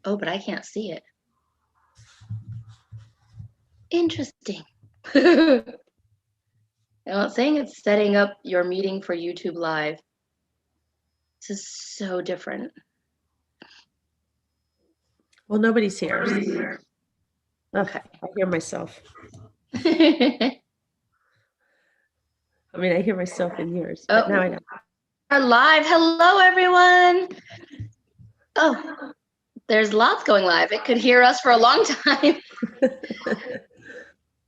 Oh, but I can't see it. Interesting. Now it's saying it's setting up your meeting for YouTube Live. This is so different. Well, nobody's here. Okay. I hear myself. I I mean, I hear myself in yours, but now I don't. We're live. Hello, everyone. Oh, there's lots going live. It could hear us for a long time.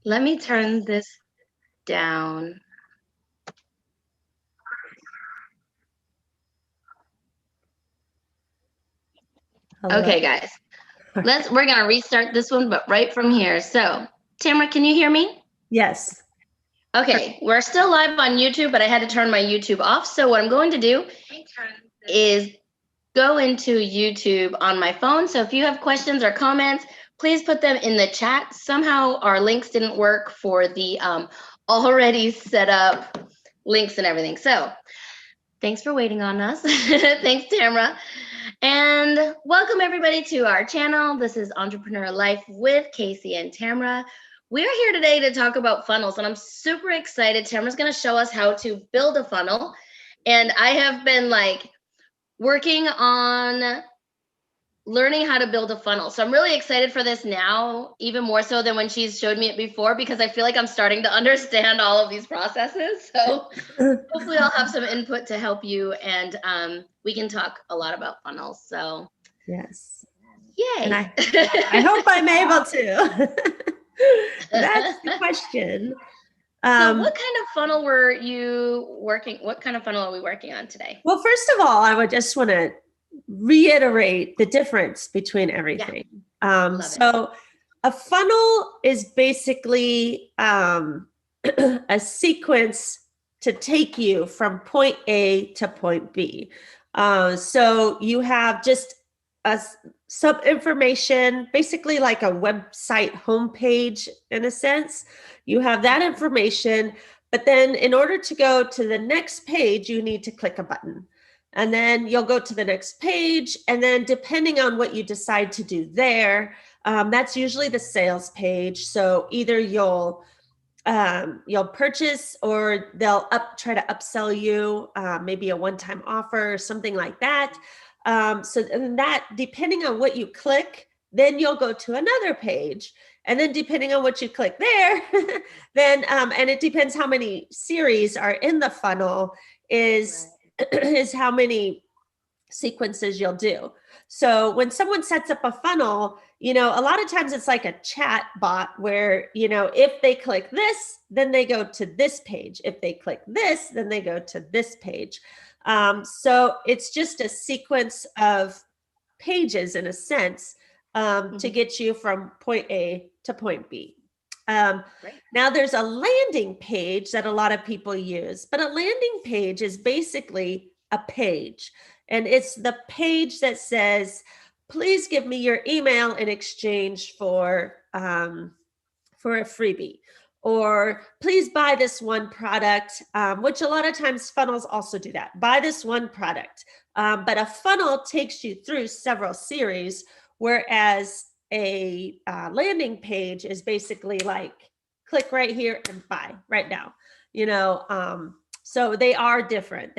Let me turn this down. Hello. Okay, guys. We're gonna restart this one, but right from here. So, Tamara, can you hear me? Yes. Okay, we're still live on YouTube, but I had to turn my YouTube off. So what I'm going to do is go into YouTube on my phone. So if you have questions or comments, please put them in the chat. Somehow our links didn't work for the already set up links and everything. So thanks for waiting on us. Thanks, Tamara. And welcome everybody to our channel. This is Entrepreneur Life with Kasie and Tamara. We're here today to talk about funnels, and I'm super excited. Tamara's going to show us how to build a funnel. And I have been like working on learning how to build a funnel. So I'm really excited for this now, even more so than when she's showed me it before, because I feel like I'm starting to understand all of these processes. So hopefully I'll have some input to help you, and we can talk a lot about funnels. So yes. yay. And I hope I'm able to. That's the question. So what kind of funnel were you working? What kind of funnel are we working on today? Well, first of all, I would just want to reiterate the difference between everything. Yeah. So a funnel is basically a sequence to take you from point A to point B. So you have just some information, basically like a website homepage in a sense. You have that information, but then in order to go to the next page, you need to click a button. And then you'll go to the next page. And then depending on what you decide to do there, that's usually the sales page. So either you'll purchase, or they'll try to upsell you, maybe a one-time offer or something like that. So that, depending on what you click, then you'll go to another page. And then depending on what you click there, then, and it depends how many series are in the funnel is how many sequences you'll do. So when someone sets up a funnel, a lot of times it's like a chat bot where, if they click this, then they go to this page. If they click this, then they go to this page. So it's just a sequence of pages in a sense, to get you from point A to point B. Now there's a landing page that a lot of people use, but a landing page is basically a page. And it's the page that says, please give me your email in exchange for a freebie, or please buy this one product, which a lot of times funnels also do that. Buy this one product. But a funnel takes you through several series, whereas a landing page is basically like, click right here and buy right now. So they are different.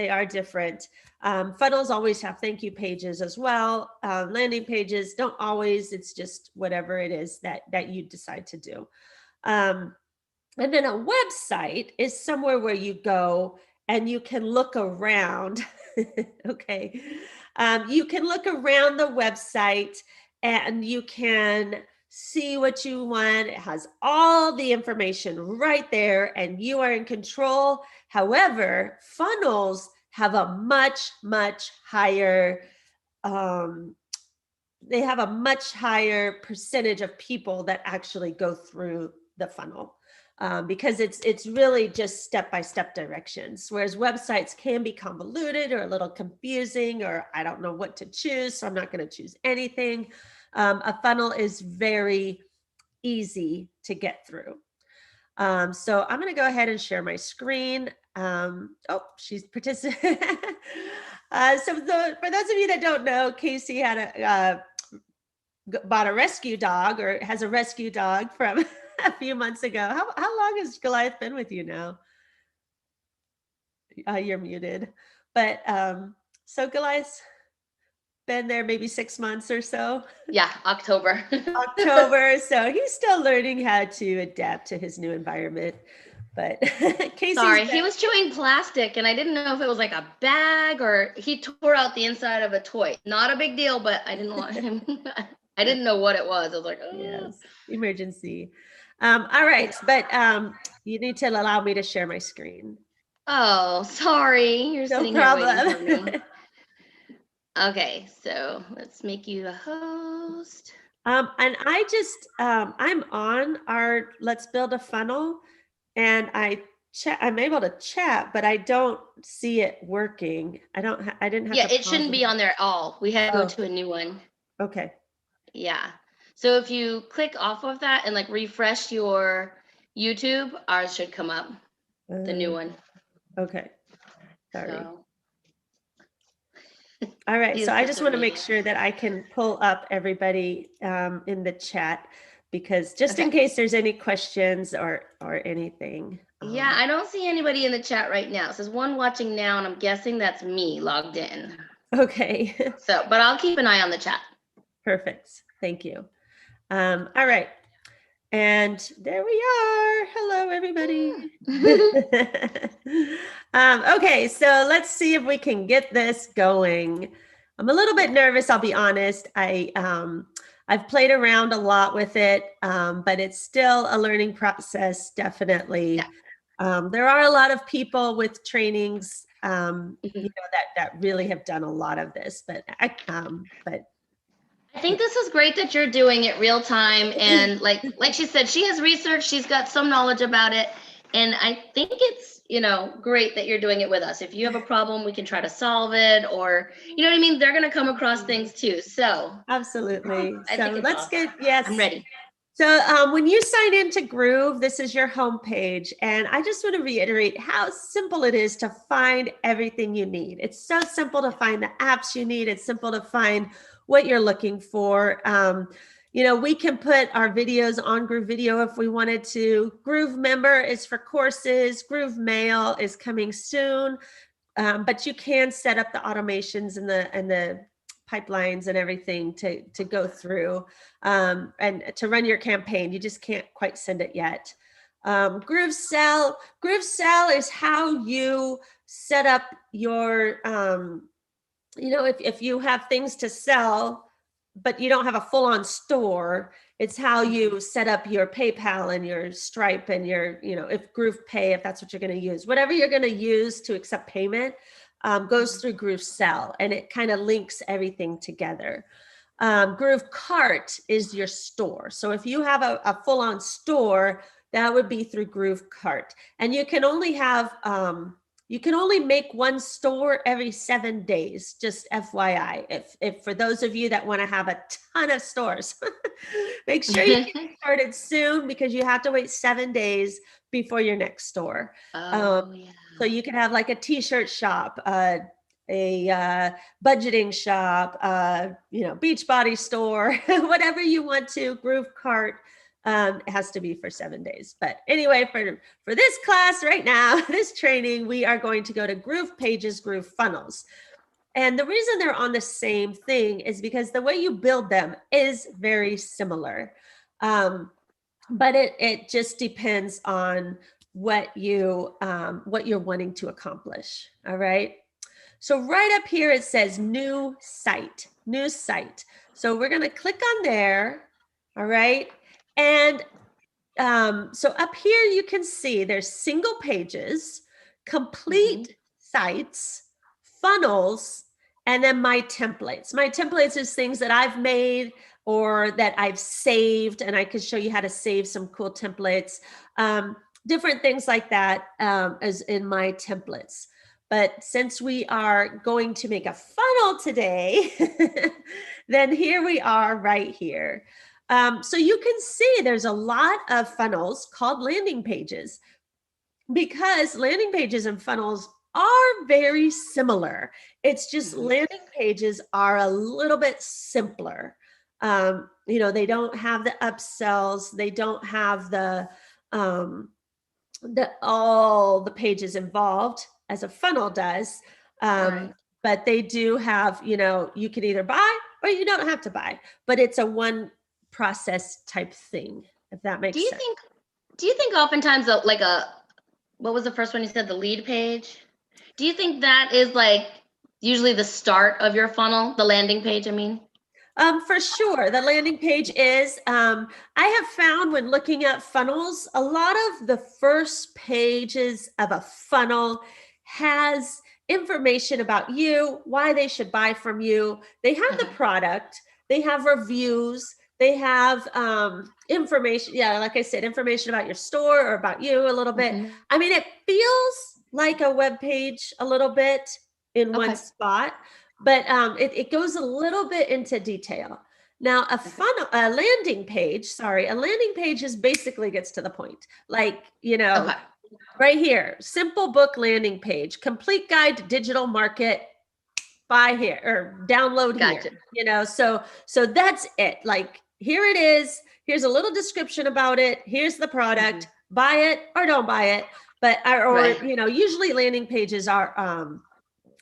Funnels always have thank you pages as well. Landing pages don't always. It's just whatever it is that you decide to do. And then a website is somewhere where you go and you can look around. Okay. You can look around the website and you can see what you want. It has all the information right there and you are in control. However, funnels have a much, much higher, they have a much higher percentage of people that actually go through the funnel. Because it's really just step-by-step directions, whereas websites can be convoluted or a little confusing, or I don't know what to choose, so I'm not going to choose anything. A funnel is very easy to get through. So I'm going to go ahead and share my screen. Oh, she's participating. For those of you that don't know, Kasie had bought a rescue dog or has a rescue dog from a few months ago. How long has Goliath been with you now? You're muted. But so Goliath's been there maybe 6 months or so. Yeah, October. October. So he's still learning how to adapt to his new environment. But Casey's Sorry, he was chewing plastic and I didn't know if it was like a bag or he tore out the inside of a toy. Not a big deal, but I didn't want him. I didn't know what it was. I was like, oh. Yes, emergency. All right, but you need to allow me to share my screen. Oh, sorry. You're No sitting problem. here waiting for me. Okay, so let's make you a host. And I just, I'm on our Let's Build a Funnel, and I'm able to chat, but I don't see it working. I didn't have Yeah, to it shouldn't be on there at all. We had to go to a new one. Okay. Yeah. So if you click off of that and like refresh your YouTube, ours should come up, the new one. Okay. Sorry. So. All right. So I just want to make disobedient. sure that I can pull up everybody in the chat, because just Okay. in case there's any questions or anything. Yeah, I don't see anybody in the chat right now. It says one watching now, and I'm guessing that's me logged in. Okay. So, but I'll keep an eye on the chat. Perfect. Thank you. All right. And there we are. Hello, everybody. Okay, so let's see if we can get this going. I'm a little bit nervous, I'll be honest. I've played around a lot with it, but it's still a learning process, definitely. Yeah. There are a lot of people with trainings, you know, that really have done a lot of this, but I think this is great that you're doing it real time, and like she said, she has research, she's got some knowledge about it, and I think it's, you know, great that you're doing it with us. If you have a problem, we can try to solve it, or you know what I mean, they're going to come across things too. So absolutely. I think let's awesome. yes, I'm ready. So when you sign into Groove, this is your homepage, and I just want to reiterate how simple it is to find everything you need. It's so simple to find the apps you need. It's simple to find what you're looking for. You know, we can put our videos on Groove Video if we wanted to. Groove Member is for courses. Groove Mail is coming soon, but you can set up the automations and the pipelines and everything to go through and to run your campaign. You just can't quite send it yet. GrooveSell is how you set up your, you know, if you have things to sell, but you don't have a full-on store, it's how you set up your PayPal and your Stripe and your, you know, if GroovePay, if that's what you're going to use, whatever you're going to use to accept payment, goes through GrooveSell, and it kind of links everything together. GrooveCart is your store. So if you have a full-on store, that would be through GrooveCart. And you can only have, you can only make one store every 7 days, just FYI. If for those of you that want to have a ton of stores, make sure you get started soon, because you have to wait 7 days before your next store. Oh, yeah. So you can have like a t-shirt shop, a budgeting shop, you know, Beachbody store, whatever you want to. GrooveCart has to be for 7 days. But anyway, for this class right now, this training, we are going to go to Groove Pages, GrooveFunnels. And the reason they're on the same thing is because the way you build them is very similar. But it just depends on what you're wanting to accomplish. All right. So right up here, it says new site. So we're going to click on there. All right. And so up here, you can see there's single pages, complete sites, funnels, and then my templates. My templates is things that I've made or that I've saved, and I can show you how to save some cool templates. Different things like that as in my templates. But since we are going to make a funnel today, then here we are right here. So you can see there's a lot of funnels called landing pages, because landing pages and funnels are very similar. It's just landing pages are a little bit simpler. They don't have the upsells. They don't have all the pages involved as a funnel does. Right. But they do have, you can either buy or you don't have to buy, but it's a one process type thing, if that Do makes you sense. think oftentimes what was the first one you said, the lead page? Do you think that is like usually the start of your funnel, the landing page, I mean? For sure. The landing page is, I have found when looking at funnels, a lot of the first pages of a funnel has information about you, why they should buy from you. They have the product, they have reviews, they have information. Yeah, like I said, information about your store or about you a little bit. I mean, it feels like a web page a little bit in one Okay. spot, but it goes a little bit into detail. Now, a landing page is basically gets to the point. Like, Okay. right here, simple book landing page, complete guide to digital market, buy here or download Gotcha. here, so that's it. Like, here it is. Here's a little description about it. Here's the product, buy it or don't buy it. But, Right. usually landing pages are,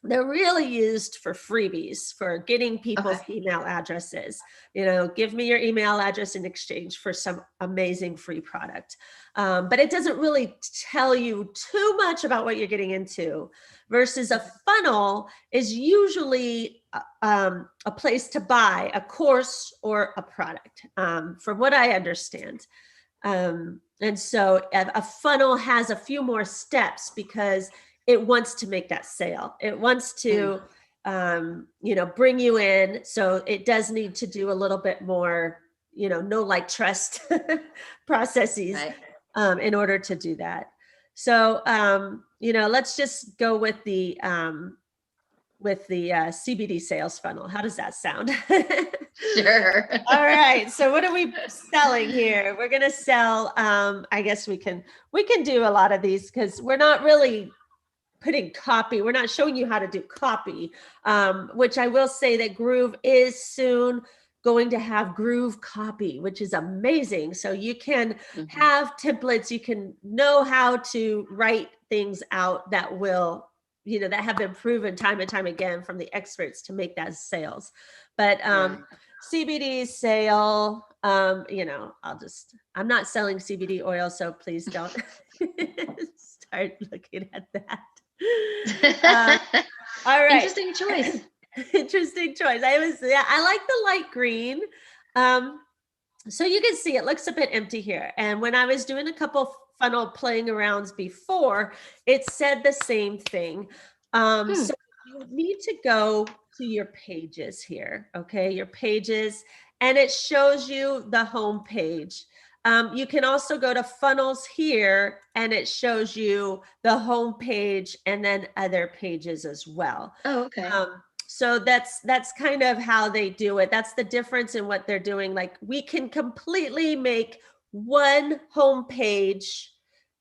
they're really used for freebies, for getting people's email addresses. Give me your email address in exchange for some amazing free product. But it doesn't really tell you too much about what you're getting into, versus a funnel is usually a place to buy a course or a product, from what I understand. And so a funnel has a few more steps because it wants to make that sale. It wants to, bring you in. So it does need to do a little bit more, know, like, trust processes, in order to do that. So, let's just go with the CBD sales funnel. How does that sound? Sure. All right. So what are we selling here? We're going to sell, I guess we can do a lot of these because we're not really putting copy. We're not showing you how to do copy, which I will say that Groove is soon going to have Groove copy, which is amazing. So you can have templates, you can know how to write things out that will, that have been proven time and time again from the experts to make that sales. But CBD sale, I'm not selling CBD oil, so please don't start looking at that. All right. Interesting choice. Interesting choice. I like the light green. So you can see it looks a bit empty here. And when I was doing a couple funnel playing arounds before, it said the same thing. So you need to go to your pages here. Okay, your pages, and it shows you the home page. You can also go to funnels here and it shows you the home page and then other pages as well. Oh, okay. So that's kind of how they do it. That's the difference in what they're doing. Like, we can completely make one home page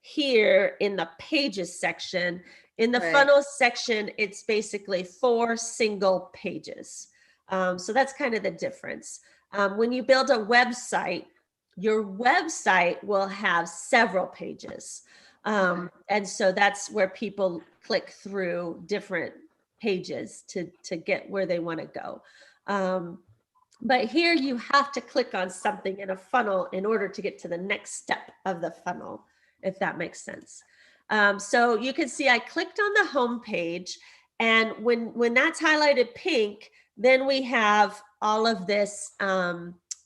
here in the pages section. In the funnels section, it's basically 4 single pages. So that's kind of the difference. When you build a website, your website will have several pages. And so that's where people click through different pages to get where they want to go. But here you have to click on something in a funnel in order to get to the next step of the funnel, if that makes sense. So you can see I clicked on the home page, and when that's highlighted pink, then we have all of this.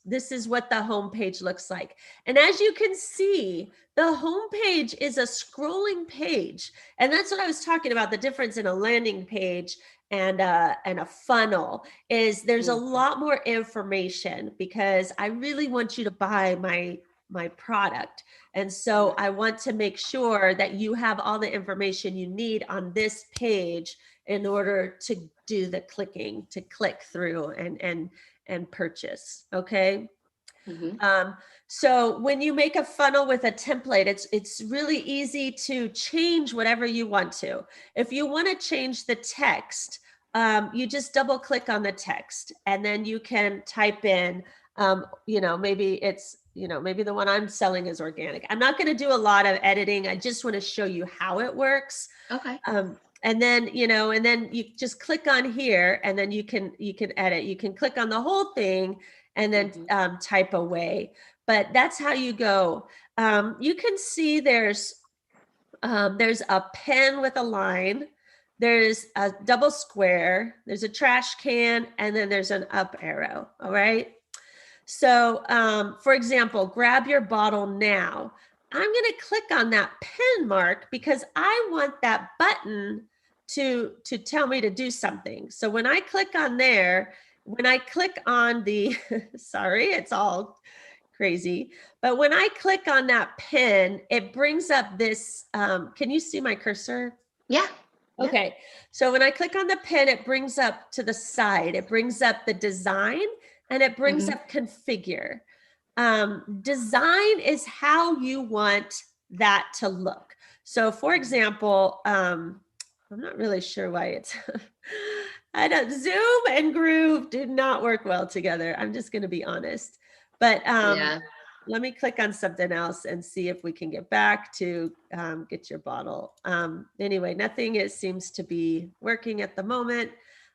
This is what the home page looks like. And as you can see, the home page is a scrolling page. And that's what I was talking about. The difference in a landing page and a funnel is there's a lot more information, because I really want you to buy my product. And so I want to make sure that you have all the information you need on this page in order to do the clicking, to click through and purchase. Okay. So when you make a funnel with a template, it's really easy to change whatever you want to. If you want to change the text you just double click on the text, and then you can type in, maybe it's, maybe the one I'm selling is organic. I'm not going to do a lot of editing. I just want to show you how it works. Okay. And then, and then you just click on here, and then you can edit. You can click on the whole thing and then type away. But that's how you go. You can see there's a pen with a line. There's a double square, there's a trash can, and then there's an up arrow. All right. So, for example, grab your bottle now. I'm going to click on that pen mark because I want that button to tell me to do something. So when I click on there, when I click on the, sorry, it's all crazy. But when I click on that pen, it brings up this, can you see my cursor? Yeah. Okay. So when I click on the pen, it brings up to the side, it brings up the design, and it brings up configure. Design is how you want that to look. So for example, I'm not really sure why it's, I don't, Zoom and Groove do not work well together. I'm just going to be honest. But let me click on something else and see if we can get back to get your bottle. Anyway, nothing seems to be working at the moment.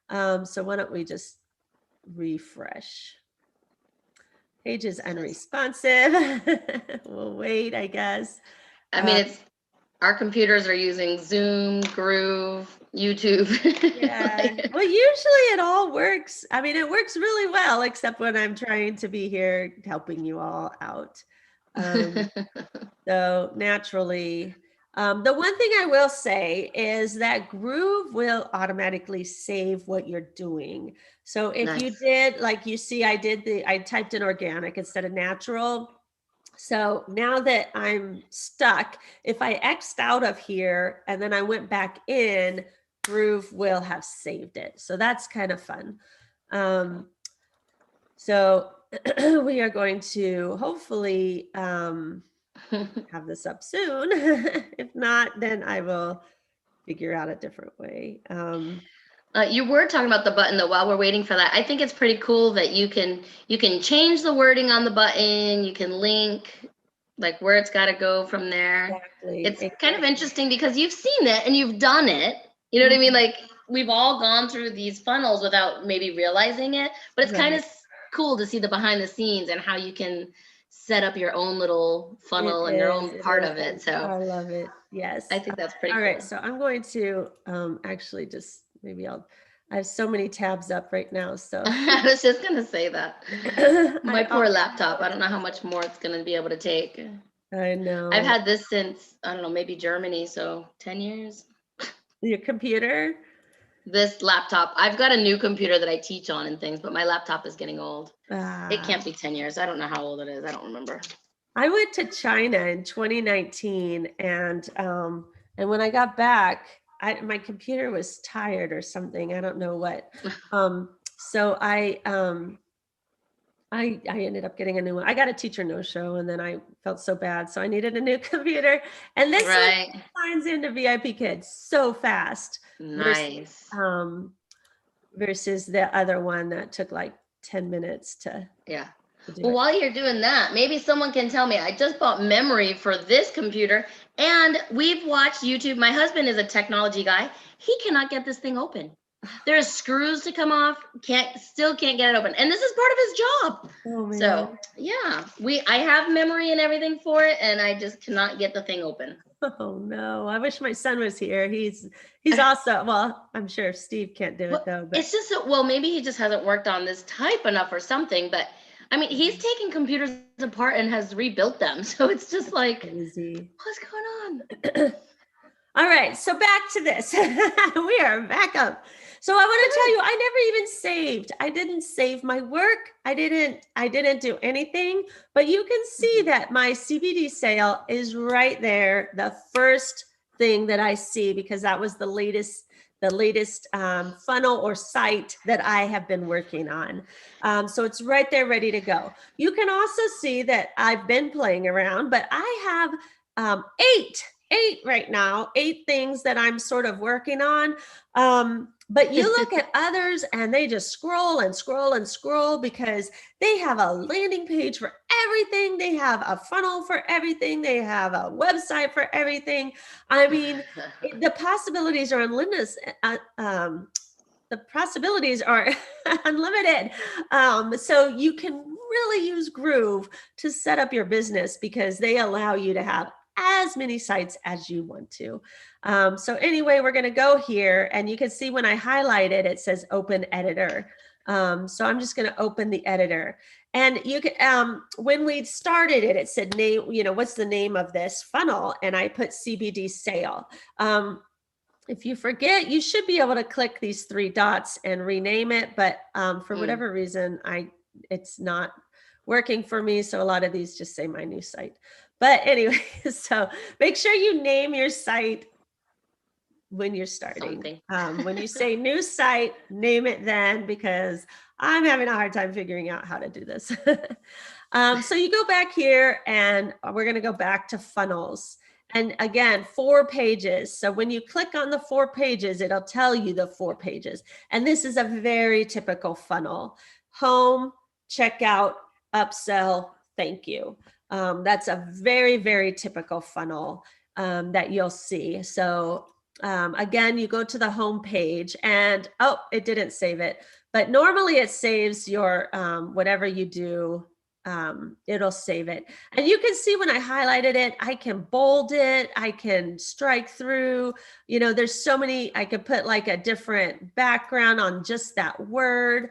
So why don't we just refresh? Page is unresponsive. We'll wait, I guess. I mean, our computers are using Zoom, Groove, YouTube. Yeah. Well, usually it all works. I mean, it works really well, except when I'm trying to be here helping you all out. So naturally, the one thing I will say is that Groove will automatically save what you're doing. So if you did, like you see, I typed in organic instead of natural. So now that I'm stuck, if I X'd out of here and then I went back in, Groove will have saved it. So that's kind of fun. So we are going to hopefully have this up soon. If not, then I will figure out a different way. You were talking about the button though. While we're waiting for that, I think it's pretty cool that you can change the wording on the button. You can link like where it's got to go from there. Exactly. It's kind of interesting because you've seen it and you've done it. You know what I mean? Like we've all gone through these funnels without maybe realizing it, but it's kind of cool to see the behind the scenes and how you can set up your own little funnel and your own part of it. So I love it. Yes. I think that's pretty cool. All right. So I'm going to actually just I have so many tabs up right now. So I was just going to say that. My poor laptop. I don't know how much more it's going to be able to take. I know. I've had this since, I don't know, maybe Germany. So 10 years. Your computer? This laptop. I've got a new computer that I teach on and things, but my laptop is getting old. It can't be 10 years. I don't know how old it is. I don't remember. I went to China in 2019 and when I got back, my computer was tired or something. I don't know what. So I ended up getting a new one. I got a teacher no-show and then I felt so bad. So I needed a new computer. And this one signs into VIP Kids so fast. Nice. Versus the other one that took like 10 minutes to. Yeah. Well, while you're doing that, maybe someone can tell me, I just bought memory for this computer and we've watched YouTube. My husband is a technology guy. He cannot get this thing open. There's screws to come off, still can't get it open. And this is part of his job. Oh, man. So yeah, I have memory and everything for it and I just cannot get the thing open. Oh no, I wish my son was here. He's also, well, I'm sure Steve can't do it though. But. It's just, well, maybe he just hasn't worked on this type enough or something, but I mean, he's taken computers apart and has rebuilt them. So it's just like, crazy. What's going on? All right, so back to this. We are back up. So I want to tell you, I never even saved. I didn't save my work. I didn't do anything, but you can see that my CBD sale is right there. The first thing that I see, because that was the latest funnel or site that I have been working on. So it's right there ready to go. You can also see that I've been playing around, but I have 8 8 right now, 8 things that I'm sort of working on. But you look at others and they just scroll and scroll and scroll because they have a landing page for everything. They have a funnel for everything. They have a website for everything. I mean, the possibilities are unlimited. The possibilities are unlimited. So you can really use Groove to set up your business because they allow you to have as many sites as you want to. So anyway, we're going to go here and you can see when I highlight it, it says open editor. So I'm just going to open the editor. And you can, when we started it, it said name, what's the name of this funnel? And I put CBD sale. If you forget, you should be able to click these 3 dots and rename it. But for whatever reason, it's not working for me. So a lot of these just say my new site. But anyway, so make sure you name your site when you're starting. When you say new site, name it then, because I'm having a hard time figuring out how to do this. So you go back here and we're going to go back to funnels. And again, 4 pages. So when you click on the 4 pages, it'll tell you the 4 pages. And this is a very typical funnel. Home, checkout, upsell, thank you. That's a very, very typical funnel that you'll see. So again, you go to the home page and, oh, it didn't save it. But normally it saves your, whatever you do, it'll save it. And you can see when I highlighted it, I can bold it, I can strike through, there's so many, I could put like a different background on just that word.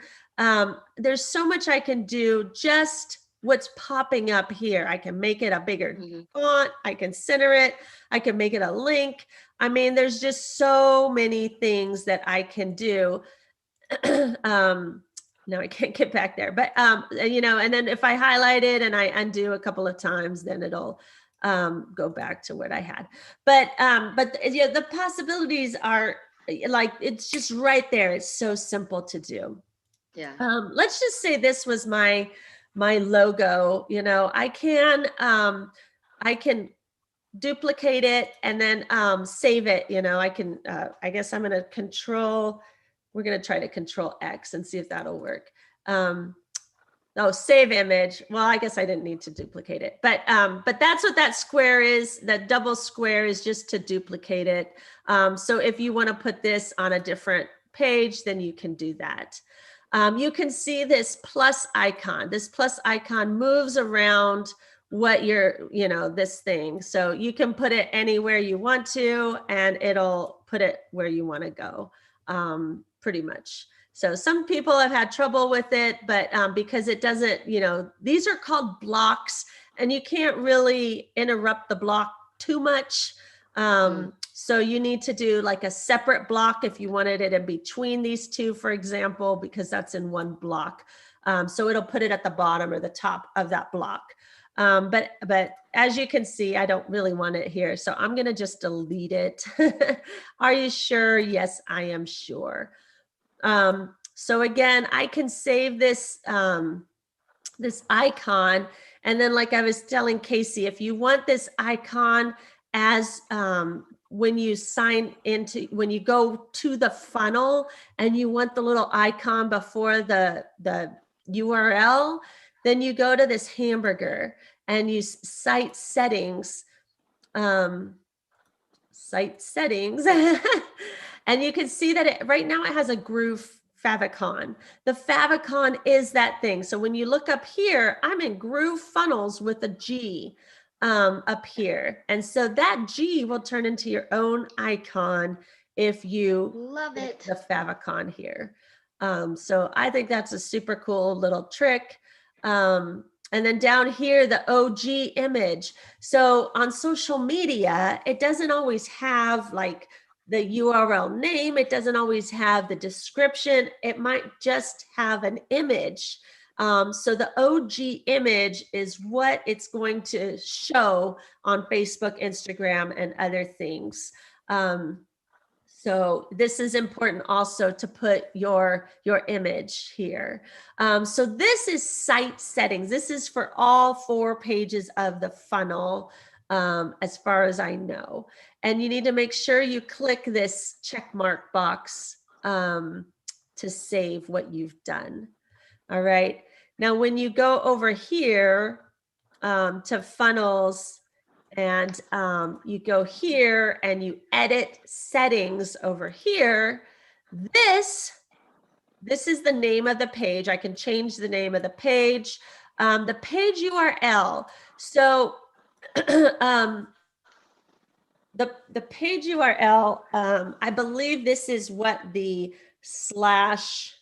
There's so much I can do, just what's popping up here. I can make it a bigger font, I can center it, I can make it a link. I mean, there's just so many things that I can do. No, I can't get back there, but, and then if I highlight it and I undo a couple of times, then it'll go back to what I had. But the possibilities are like, it's just right there. It's so simple to do. Yeah. Let's just say this was my logo. I can duplicate it and then save it. I can, I guess I'm going to we're going to try to Control X and see if that'll work. Save image. Well, I guess I didn't need to duplicate it, but that's what that square is. That double square is just to duplicate it. So if you want to put this on a different page, then you can do that. You can see this plus icon. This plus icon moves around what you're, this thing. So you can put it anywhere you want to, and it'll put it where you want to go. Pretty much. So some people have had trouble with it, but because it doesn't, these are called blocks and you can't really interrupt the block too much. So you need to do like a separate block if you wanted it in between these 2, for example, because that's in one block. So it'll put it at the bottom or the top of that block. But as you can see, I don't really want it here. So I'm going to just delete it. Are you sure? Yes, I am sure. So again, I can save this, this icon. And then like I was telling Kasie, if you want this icon as, when you when you go to the funnel and you want the little icon before the URL, then you go to this hamburger and you site settings, and you can see that right now it has a Groove favicon. The favicon is that thing. So when you look up here, I'm in GrooveFunnels with a G up here. And so that G will turn into your own icon if you love it. The favicon here. So I think that's a super cool little trick. And then down here, the OG image. So on social media, it doesn't always have like the URL name. It doesn't always have the description. It might just have an image. So the OG image is what it's going to show on Facebook, Instagram, and other things. So this is important also to put your image here. So this is site settings. This is for all 4 pages of the funnel. as far as I know. And you need to make sure you click this check mark box to save what you've done. All right. Now, when you go over here to funnels and you go here and you edit settings over here, this is the name of the page. I can change the name of the page. The page URL. So the page URL, I believe this is what the slash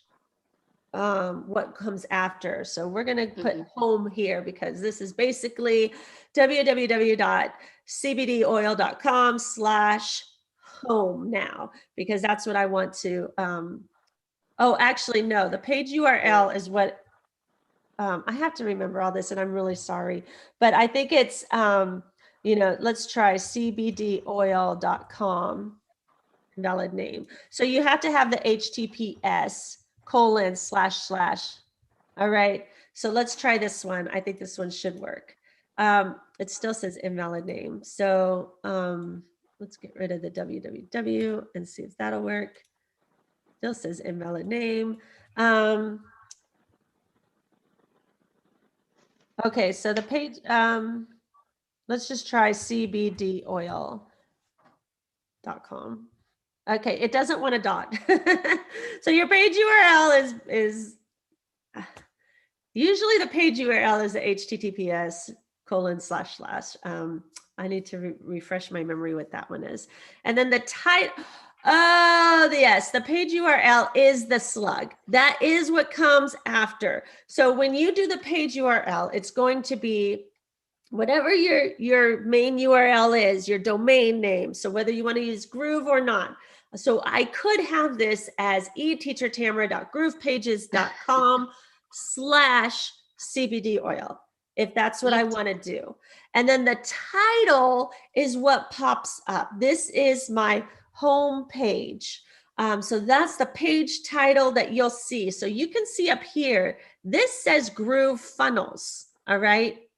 what comes after. So we're going to put home here because this is basically www.cbdoil.com/home now, because that's what I want to, oh, actually, no, the page URL is what, I have to remember all this and I'm really sorry, but I think it's, you know, let's try cbdoil.com, valid name. So you have to have the HTTPS : // all right, so let's try this one. I think this one should work. It still says invalid name. So let's get rid of the www and see if that'll work. Still says invalid name. Okay, so the page, let's just try cbdoil.com. Okay, it doesn't want a dot. So your page URL is usually the page URL is the HTTPS : // I need to refresh my memory what that one is. And then the title, oh yes, the page URL is the slug. That is what comes after. So when you do the page URL, it's going to be whatever your main URL is, your domain name. So whether you want to use Groove or not. So I could have this as eteachertamara.groovepages.com/cbdoil, if that's what I want to do. And then the title is what pops up. This is my home page. So that's the page title that you'll see. So you can see up here, this says GrooveFunnels, all right?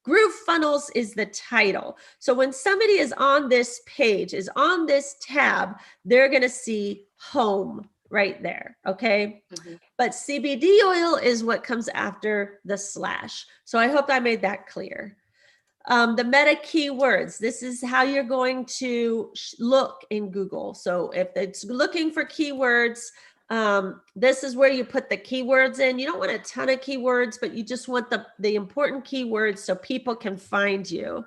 GrooveFunnels is the title. So when somebody is on this page, is on this tab, they're going to see home right there, okay? But CBD oil is what comes after the slash. So I hope I made that clear. The meta keywords, this is how you're going to look in Google. So if it's looking for keywords, this is where you put the keywords in. You don't want a ton of keywords, but you just want the important keywords so people can find you.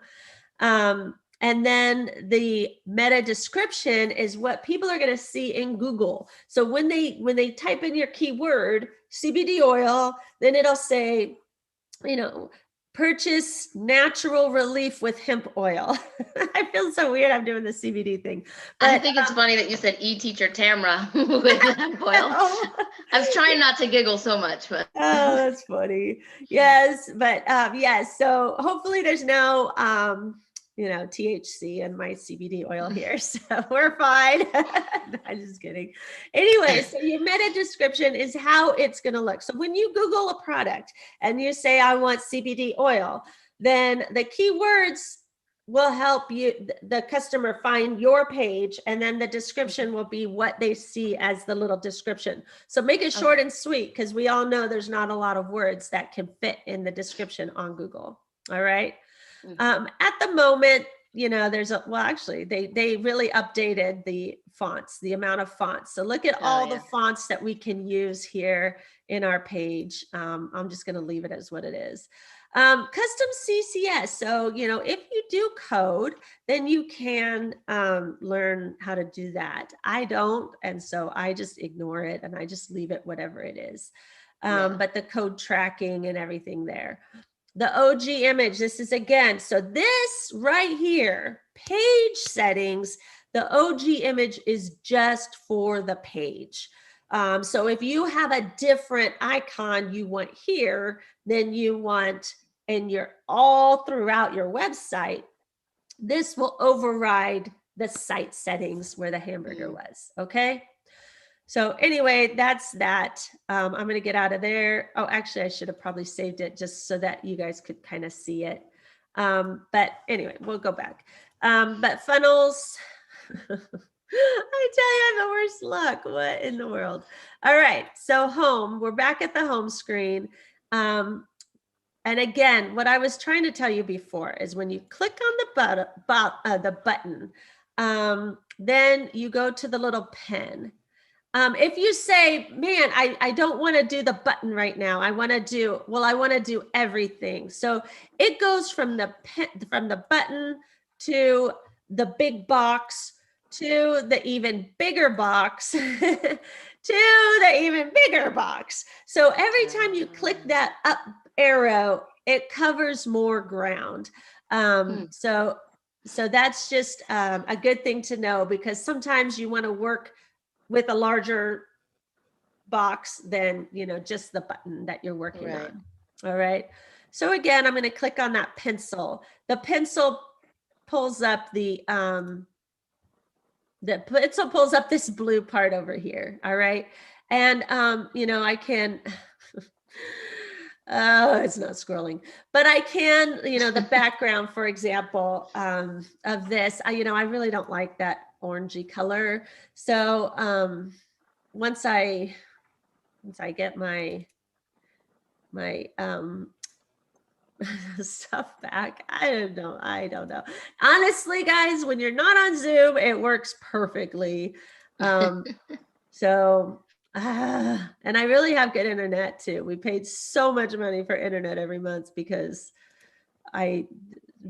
And then the meta description is what people are going to see in Google. So when they type in your keyword CBD oil, then it'll say, you know, purchase natural relief with hemp oil. I feel so weird I'm doing the CBD thing. But, I think it's funny that you said e-teacher Tamra with hemp oil. I was trying not to giggle so much, but. Oh, that's funny. Yes, but yes, so hopefully there's no, you know, THC in my CBD oil here, so we're fine. I'm just kidding. Anyway, so your meta description is how it's going to look. So when you Google a product and you say, I want CBD oil, then the keywords will help you, the customer, find your page, and then the description will be what they see as the little description. So make it short and sweet, because we all know there's not a lot of words that can fit in the description on Google. All right. At the moment, you know, there's a, well, actually they really updated the fonts, the amount of fonts. So look at all the fonts that we can use here in our page. I'm just going to leave it as what it is. Custom CCS. So, you know, if you do code, then you can learn how to do that. I don't. And so I just ignore it and I just leave it whatever it is. But the code tracking and everything there. The OG image, this is again, so this right here, page settings, the OG image is just for the page. So if you have a different icon you want here than you want and you're all throughout your website, this will override the site settings where the hamburger was, okay? So anyway, that's that. I'm going to get out of there. Oh, actually, I should have probably saved it just so that you guys could kind of see it. But anyway, we'll go back. But funnels, I tell you, I have the worst luck. What in the world? All right. So home, we're back at the home screen. And again, what I was trying to tell you before is when you click on the button, then you go to the little pen. If you say, man, I don't want to do the button right now. I want to do everything. So it goes from the button to the big box to the even bigger box to the even bigger box. So every time you click that up arrow, it covers more ground. So that's just a good thing to know, because sometimes you want to work with a larger box than, just the button that you're working on. All right. So again, I'm going to click on that pencil. The pencil pulls up this blue part over here. All right. And, I can, oh, it's not scrolling, but I can, the background, for example, of this, I really don't like that orangey color. So, once I get my stuff back, I don't know. Honestly, guys, when you're not on Zoom, it works perfectly. So, and I really have good internet too. We paid so much money for internet every month because I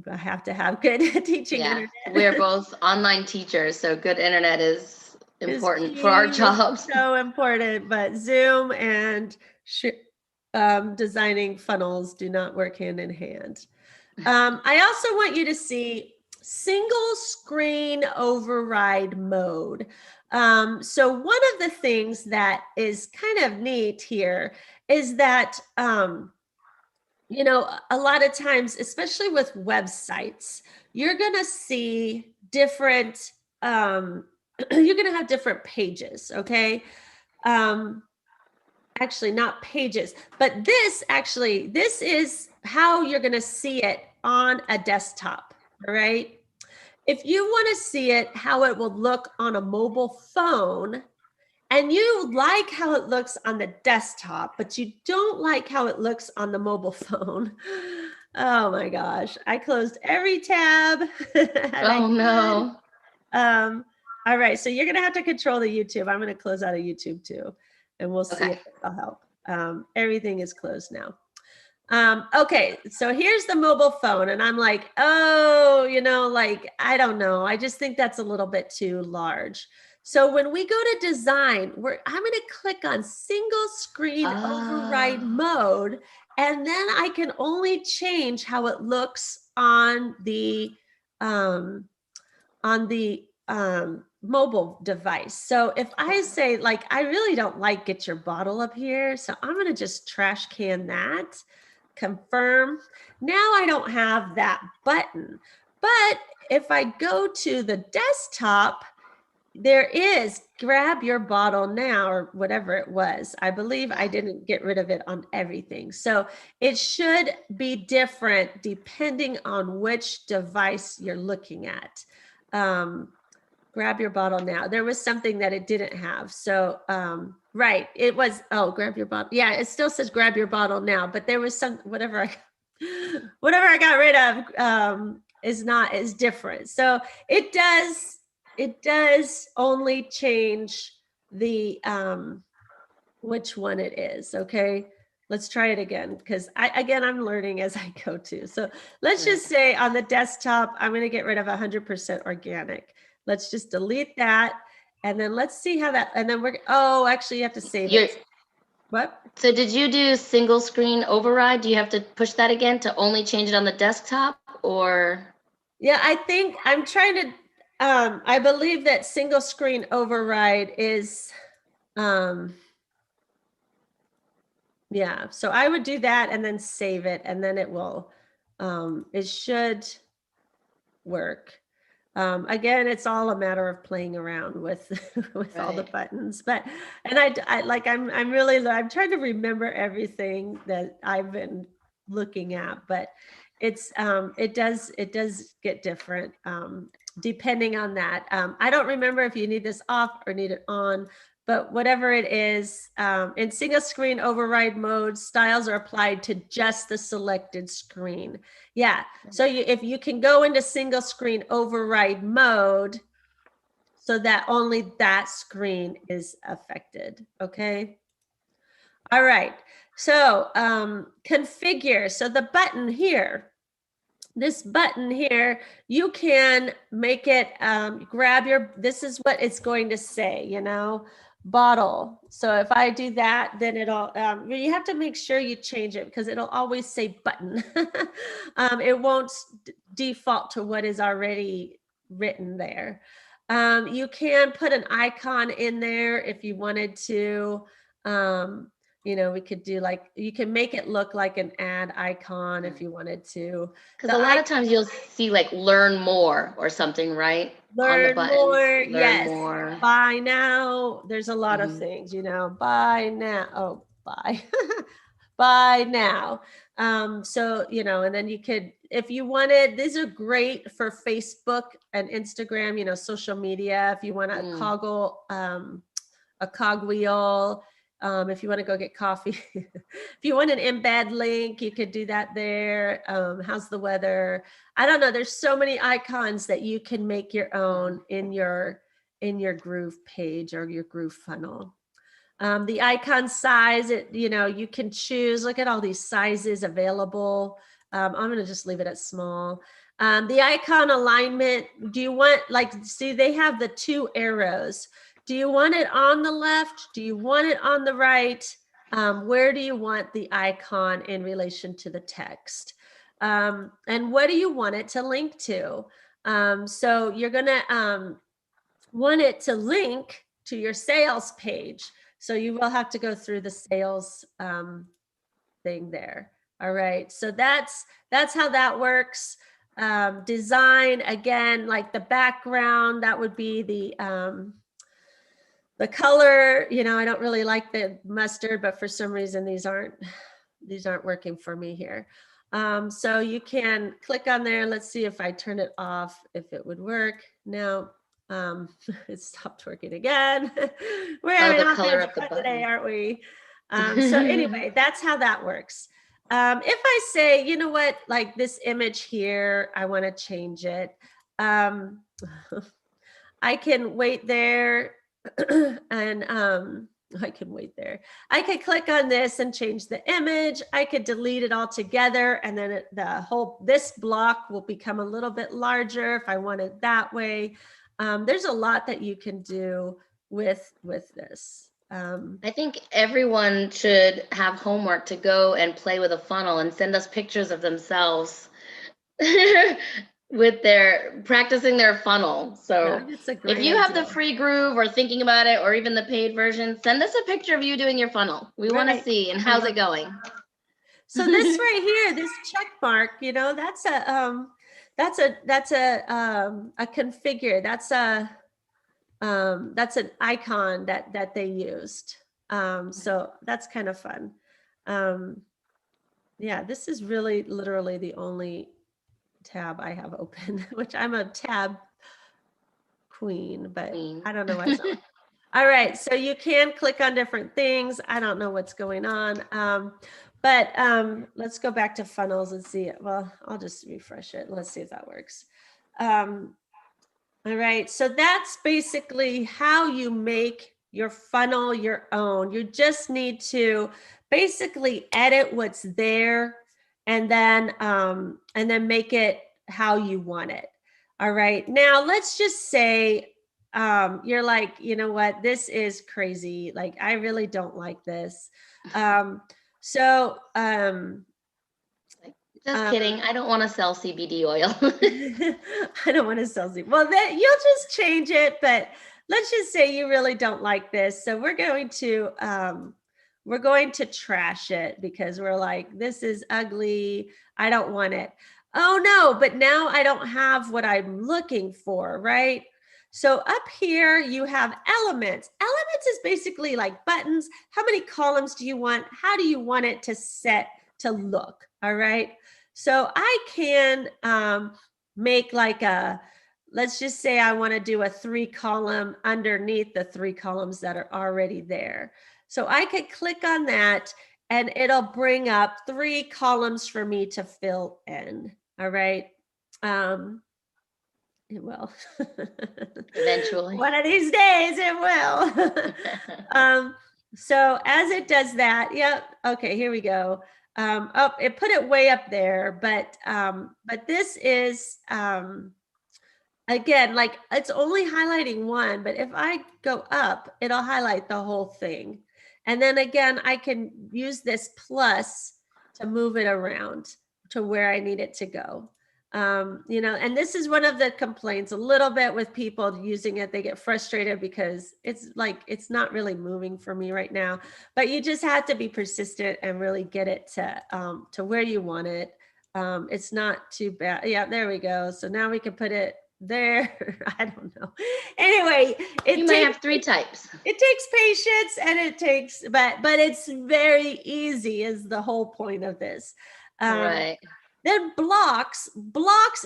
have to have good teaching internet. We're both online teachers, so good internet is important for our jobs. So important, but Zoom and designing funnels do not work hand in hand. I also want you to see single screen override mode. So one of the things that is kind of neat here is that, a lot of times, especially with websites, you're going to see different, you're going to have different pages. Okay. Actually not pages, but this is how you're going to see it on a desktop. All right. If you want to see it, how it will look on a mobile phone, and you like how it looks on the desktop, but you don't like how it looks on the mobile phone. Oh my gosh. I closed every tab. Oh no. All right. So you're going to have to control the YouTube. I'm going to close out of YouTube too, and we'll see if it'll help. Everything is closed now. Okay. So here's the mobile phone, and I'm like, oh, I don't know. I just think that's a little bit too large. So when we go to design, I'm going to click on single screen override mode, and then I can only change how it looks on the mobile device. So if I say, I really don't like get your bottle up here, so I'm going to just trash can that. Confirm. Now I don't have that button, but if I go to the desktop, there is grab your bottle now, or whatever it was. I believe I didn't get rid of it on everything. So it should be different depending on which device you're looking at. Grab your bottle now. There was something that it didn't have. So, right. It was, grab your bottle. Yeah. It still says grab your bottle now, but there was whatever I got rid of, is different. So it does only change the, which one it is. Okay. Let's try it again, because I'm learning as I go too. So let's just say on the desktop, I'm going to get rid of 100% organic. Let's just delete that. And then let's see how that, and then actually you have to save it. What? So did you do single screen override? Do you have to push that again to only change it on the desktop, or? Yeah, I think I'm trying to, I believe that single screen override is, yeah, so I would do that and then save it, and then it will, it should work. Again, it's all a matter of playing around with all the buttons, but, and I'm trying to remember everything that I've been looking at, but it's it does get different depending on that. I don't remember if you need this off or need it on, but whatever it is, in single screen override mode, styles are applied to just the selected screen. Yeah, so if you can go into single screen override mode, so that only that screen is affected, okay? All right, so configure, so the button here, this button here, you can make it, grab your, this is what it's going to say, you know, bottle. So if I do that, then it'll, you have to make sure you change it because it'll always say button. It won't default to what is already written there. You can put an icon in there if you wanted to. You know, we could do like, you can make it look like an ad icon if you wanted to. Because a lot of times you'll see like learn more or something, right? On the Learn buttons, more, learn yes. more. Buy now. There's a lot of Mhm. things, you know, buy now. Oh, buy. Buy now. So, you know, and then you could, if you wanted, these are great for Facebook and Instagram, you know, social media. If you want to a cogwheel, if you want to go get coffee, if you want an embed link, you could do that there. How's the weather? I don't know. There's so many icons that you can make your own in your Groove page or your Groove funnel. The icon size, you know, you can choose, look at all these sizes available. I'm going to just leave it at small. The icon alignment, do you want, like, see, they have the 2 arrows. Do you want it on the left? Do you want it on the right? Where do you want the icon in relation to the text? And what do you want it to link to? So you're going to want it to link to your sales page. So you will have to go through the sales thing there. All right, so that's how that works. Design, again, like the background, that would be the color. You know, I don't really like the mustard, but for some reason these aren't working for me here. So you can click on there. Let's see if I turn it off, if it would work. No, it stopped working again. We're having all kinds of fun today, aren't we? So anyway, that's how that works. If I say, you know what, like this image here, I want to change it. I can wait there and I can wait there. I could click on this and change the image. I could delete it all together, and then this block will become a little bit larger if I want it that way. There's a lot that you can do with this. I think everyone should have homework to go and play with a funnel and send us pictures of themselves with their practicing their funnel. So if you have the free Groove or thinking about it, or even the paid version, send us a picture of you doing your funnel. We want to see, and how's it going? So this right here, this check mark, you know, that's a configure. That's an icon that they used. So that's kind of fun. Yeah, this is really literally the only tab I have open, which I'm a tab queen, but I don't know why. All right, so you can click on different things. I don't know what's going on. But let's go back to funnels and see it. Well, I'll just refresh it. Let's see if that works. All right, so that's basically how you make your funnel your own. You just need to basically edit what's there and then make it how you want it. All right, now let's just say you're like, you know what, this is crazy. Like, I really don't like this. Just kidding. I don't want to sell CBD oil. I don't want to sell CBD. Well, then you'll just change it. But let's just say you really don't like this. So we're going to trash it because we're like, this is ugly. I don't want it. Oh no, but now I don't have what I'm looking for, right? So up here you have elements. Elements is basically like buttons. How many columns do you want? How do you want it to set to look. All right. So I can make like let's just say I want to do a 3-column underneath the 3 columns that are already there. So I could click on that and it'll bring up 3 columns for me to fill in. All right. It will. Eventually. One of these days it will. So as it does that, yep. Okay, here we go. Oh, it put it way up there, but this is, again, like it's only highlighting one, but if I go up, it'll highlight the whole thing. And then again, I can use this plus to move it around to where I need it to go. You know, and this is one of the complaints a little bit with people using it. They get frustrated because it's like, it's not really moving for me right now, but you just have to be persistent and really get it to where you want it. It's not too bad. Yeah, there we go. So now we can put it there. I don't know. Anyway, you might have 3 types. It takes patience and it takes, but it's very easy is the whole point of this. Right. Then blocks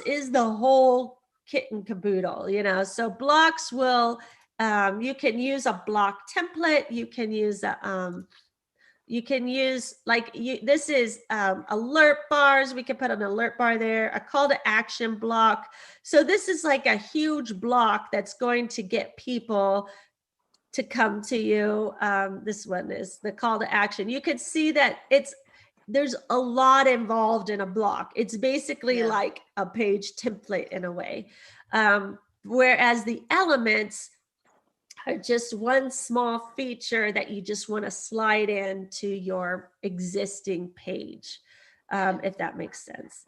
is the whole kit and caboodle, you know. So blocks will, you can use a block template. You can use this is alert bars. We can put an alert bar there, a call to action block. So this is like a huge block that's going to get people to come to you. This one is the call to action. You can see that there's a lot involved in a block. It's basically like a page template in a way. Whereas the elements are just one small feature that you just want to slide into your existing page, if that makes sense.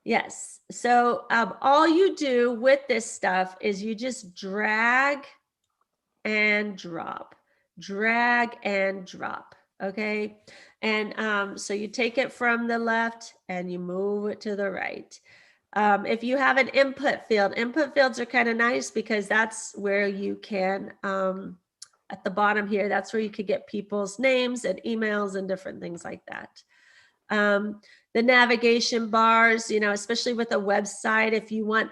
Yes. So all you do with this stuff is you just drag and drop, okay? And so you take it from the left and you move it to the right. If you have an input fields are kind of nice because that's where you can, at the bottom here, that's where you could get people's names and emails and different things like that. The navigation bars, you know, especially with a website, if you want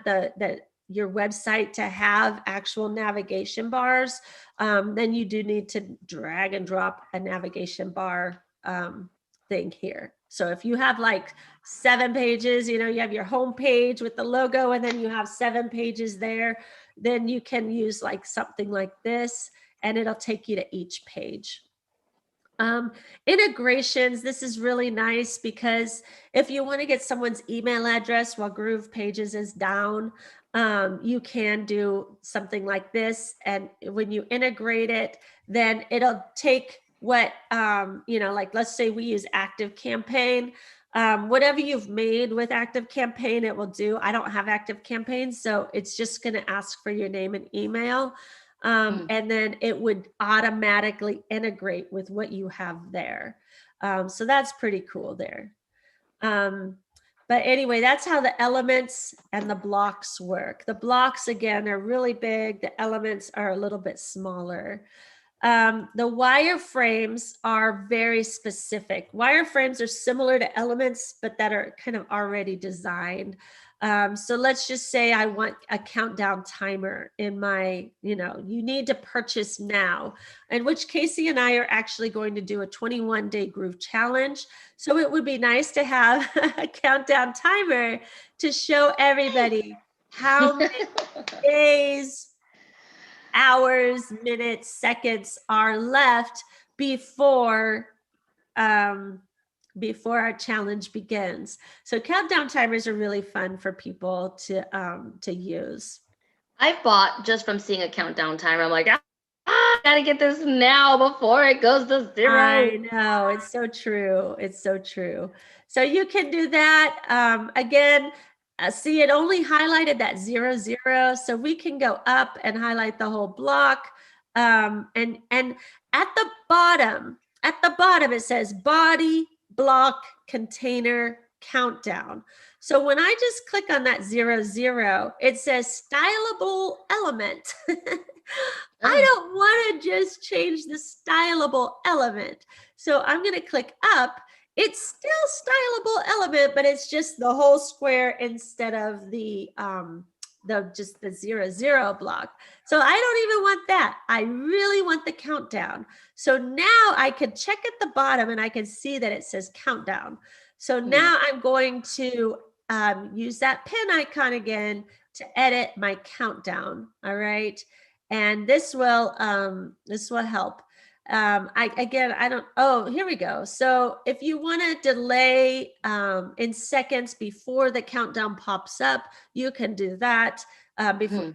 your website to have actual navigation bars, then you do need to drag and drop a navigation bar thing here. So if you have like 7 pages, you know, you have your home page with the logo and then you have 7 pages there, then you can use like something like this and it'll take you to each page. Integrations, this is really nice because if you want to get someone's email address while Groove Pages is down, you can do something like this. And when you integrate it, then it'll take what, you know, like let's say we use ActiveCampaign. Whatever you've made with ActiveCampaign, it will do. I don't have ActiveCampaign, so it's just going to ask for your name and email. And then it would automatically integrate with what you have there. So that's pretty cool there. But anyway, that's how the elements and the blocks work. The blocks, again, are really big. The elements are a little bit smaller. The wireframes are very specific. Wireframes are similar to elements, but that are kind of already designed. So let's just say I want a countdown timer in my, you know, you need to purchase now, in which Kasie and I are actually going to do a 21-day Groove challenge. So it would be nice to have a countdown timer to show everybody how many days, hours, minutes, seconds are left before our challenge begins. So countdown timers are really fun for people to use. I bought just from seeing a countdown timer. I'm like, I gotta get this now before it goes to 0. I know, it's so true. It's so true. So you can do that. Again, see, it only highlighted that 0, 0. So we can go up and highlight the whole block. And at the bottom, it says body, block, container, countdown. So when I just click on that 0, 0, it says stylable element. I don't want to just change the stylable element. So I'm going to click up. It's still stylable element, but it's just the whole square instead of the just the 0, 0 block. So I don't even want that. I really want the countdown. So now I can check at the bottom and I can see that it says countdown. So now I'm going to use that pen icon again to edit my countdown. All right. And this will help. Here we go. So if you want to delay in seconds before the countdown pops up, you can do that. Before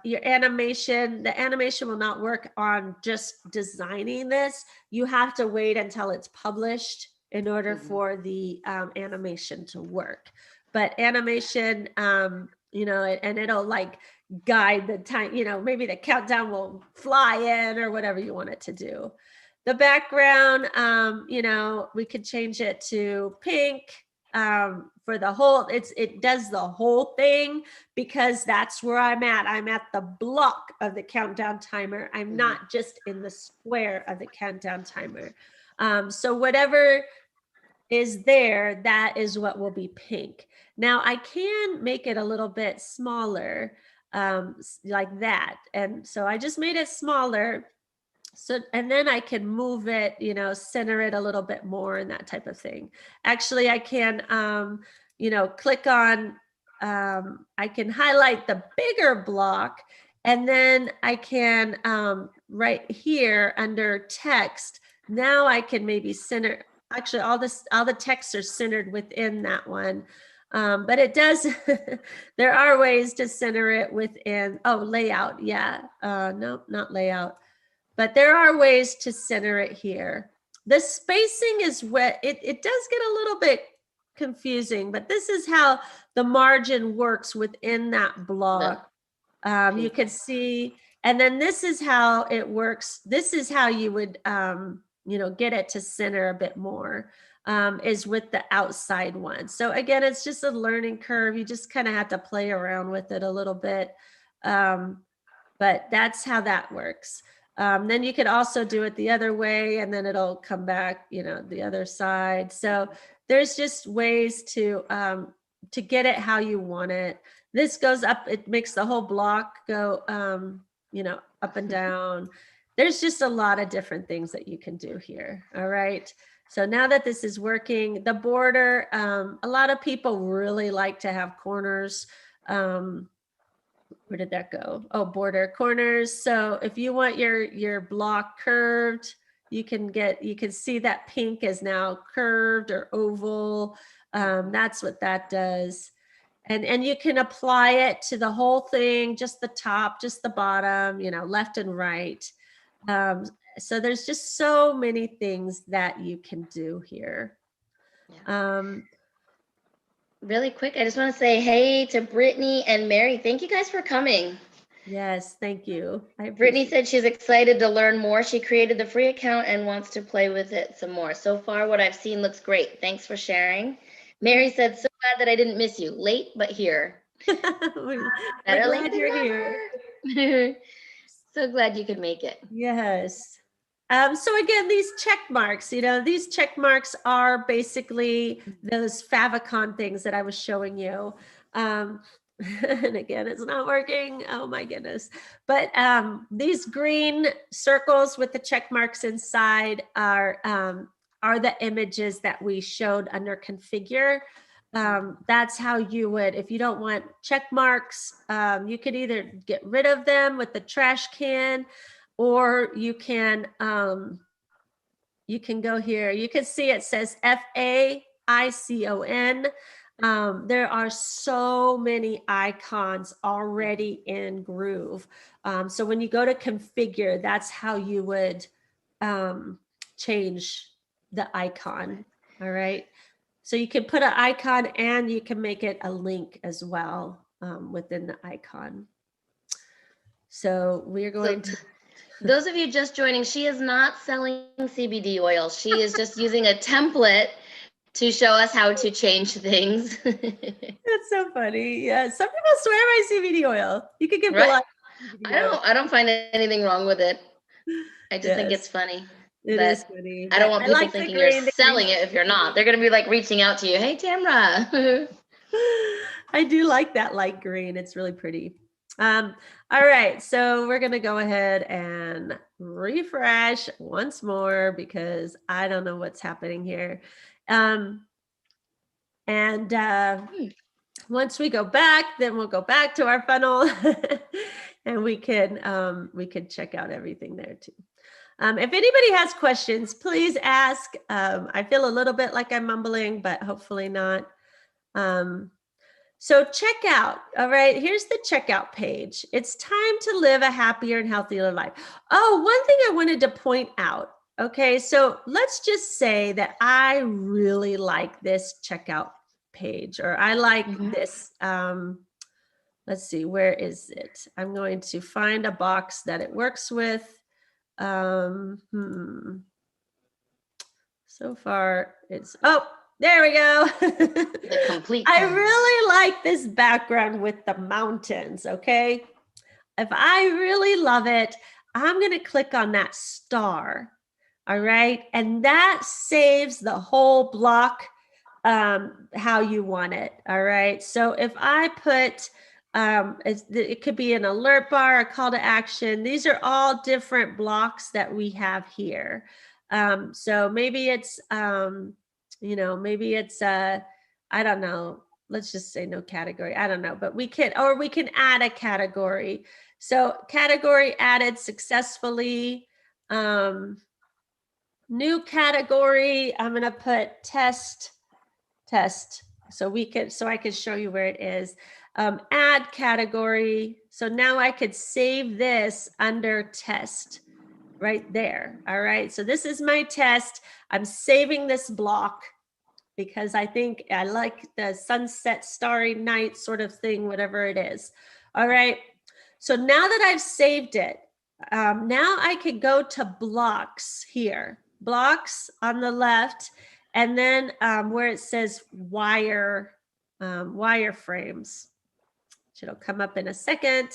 your animation, the animation will not work on just designing this. You have to wait until it's published in order for the animation to work. But animation, and it'll like guide the time, maybe the countdown will fly in or whatever you want it to do. The background, we could change it to pink for the whole, it does the whole thing because that's where I'm at. I'm at the block of the countdown timer. I'm not just in the square of the countdown timer. So whatever is there, that is what will be pink. Now I can make it a little bit smaller like that. And so I just made it smaller. So, and then I can move it, center it a little bit more and that type of thing. Actually, I can, click on, I can highlight the bigger block and then I can, right here under text, now I can maybe center, actually all the texts are centered within that one. But it does, there are ways to center it within, layout. Yeah. No, not layout, but there are ways to center it here. The spacing is what it does get a little bit confusing, but this is how the margin works within that block. You can see, and then this is how it works. This is how you would, get it to center a bit more. Is with the outside one. So again, it's just a learning curve. You just kind of have to play around with it a little bit. But that's how that works. Then you could also do it the other way and then it'll come back, the other side. So there's just ways to get it how you want it. This goes up, it makes the whole block go, up and down. There's just a lot of different things that you can do here. All right. So now that this is working, the border, a lot of people really like to have corners. Where did that go? Oh, border corners. So if you want your block curved, you can see that pink is now curved or oval. That's what that does. And you can apply it to the whole thing, just the top, just the bottom, left and right. So there's just so many things that you can do here. Really quick, I just want to say hey to Brittany and Mary. Thank you guys for coming. Yes, thank you. Brittany said she's excited to learn more. She created the free account and wants to play with it some more. So far, what I've seen looks great. Thanks for sharing. Mary said, so glad that I didn't miss you. Late, but here. We're glad you're here. So glad you could make it. Yes. So again, these check marks, these check marks are basically those favicon things that I was showing you. And again, it's not working. Oh my goodness. But these green circles with the check marks inside are the images that we showed under configure. That's how you would, if you don't want check marks, you could either get rid of them with the trash can, or you can go here. You can see it says FAICON. There are so many icons already in Groove. So when you go to configure, that's how you would change the icon. All right. So you can put an icon and you can make it a link as well within the icon. So we're going to. Those of you just joining, she is not selling CBD oil. She is just using a template to show us how to change things. That's so funny. Yeah, some people swear by CBD oil. You could get right? I don't find anything wrong with it. I just think it's funny. It But is funny. I don't But want I people like the thinking you're green. The selling green's it if you're pretty. not. They're going to be like reaching out to you. Hey, Tamra. I do like that light green. It's really pretty. All right, so we're gonna go ahead and refresh once more because I don't know what's happening here. And once we go back, then we'll go back to our funnel and we can check out everything there too. If anybody has questions, please ask. I feel a little bit like I'm mumbling, but hopefully not. So checkout. All right, here's the checkout page. It's time to live a happier and healthier life. Oh, one thing I wanted to point out. Okay, so let's just say that I really like this checkout page, or I like this. Let's see, where is it? I'm going to find a box that it works with. So far, it's, oh, there we go. The complete I guide. really like this background with the mountains, okay? If I really love it, I'm gonna click on that star, all right? And that saves the whole block how you want it, all right? So if I put, it could be an alert bar, a call to action. These are all different blocks that we have here. So maybe it's, maybe it's, I don't know, let's just say no category. I don't know, but we can add a category. So category added successfully. New category, I'm going to put test. So I can show you where it is. Add category. So now I could save this under test right there. All right. So this is my test. I'm saving this block because I think I like the sunset, starry night sort of thing, whatever it is. All right. So now that I've saved it, now I could go to blocks here, blocks on the left, and then where it says wireframes, which it'll come up in a second.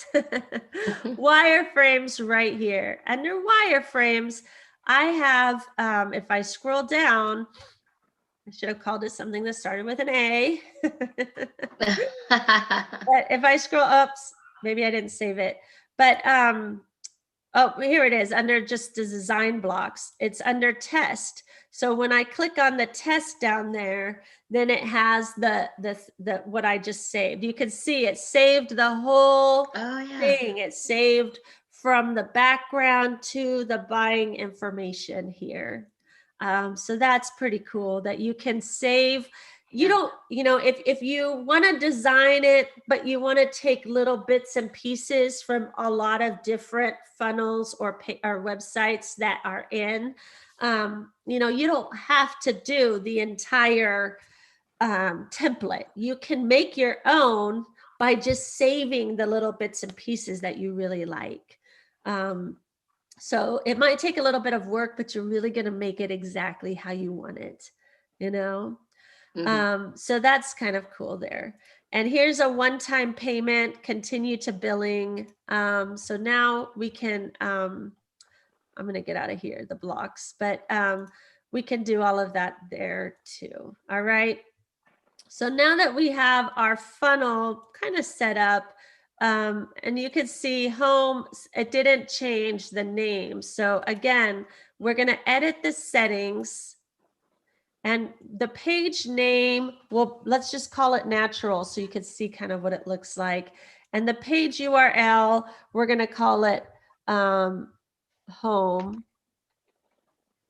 Wireframes right here. Under wireframes, I have, if I scroll down, I should have called it something that started with an A. But if I scroll up, maybe I didn't save it. But oh, here it is under just the design blocks. It's under test. So when I click on the test down there, then it has the what I just saved. You can see it saved the whole thing. It saved from the background to the buying information here. So that's pretty cool that you can save. You don't, if you want to design it, but you want to take little bits and pieces from a lot of different funnels or websites that are in, you don't have to do the entire template. You can make your own by just saving the little bits and pieces that you really like. So it might take a little bit of work, but you're really going to make it exactly how you want it, So that's kind of cool there. And here's a one-time payment, continue to billing. So now we can, I'm going to get out of here, the blocks, but we can do all of that there too. All right. So now that we have our funnel kind of set up, and you can see home, it didn't change the name. So again, we're going to edit the settings. And the page name, well, let's just call it natural so you can see kind of what it looks like. And the page URL, we're going to call it home.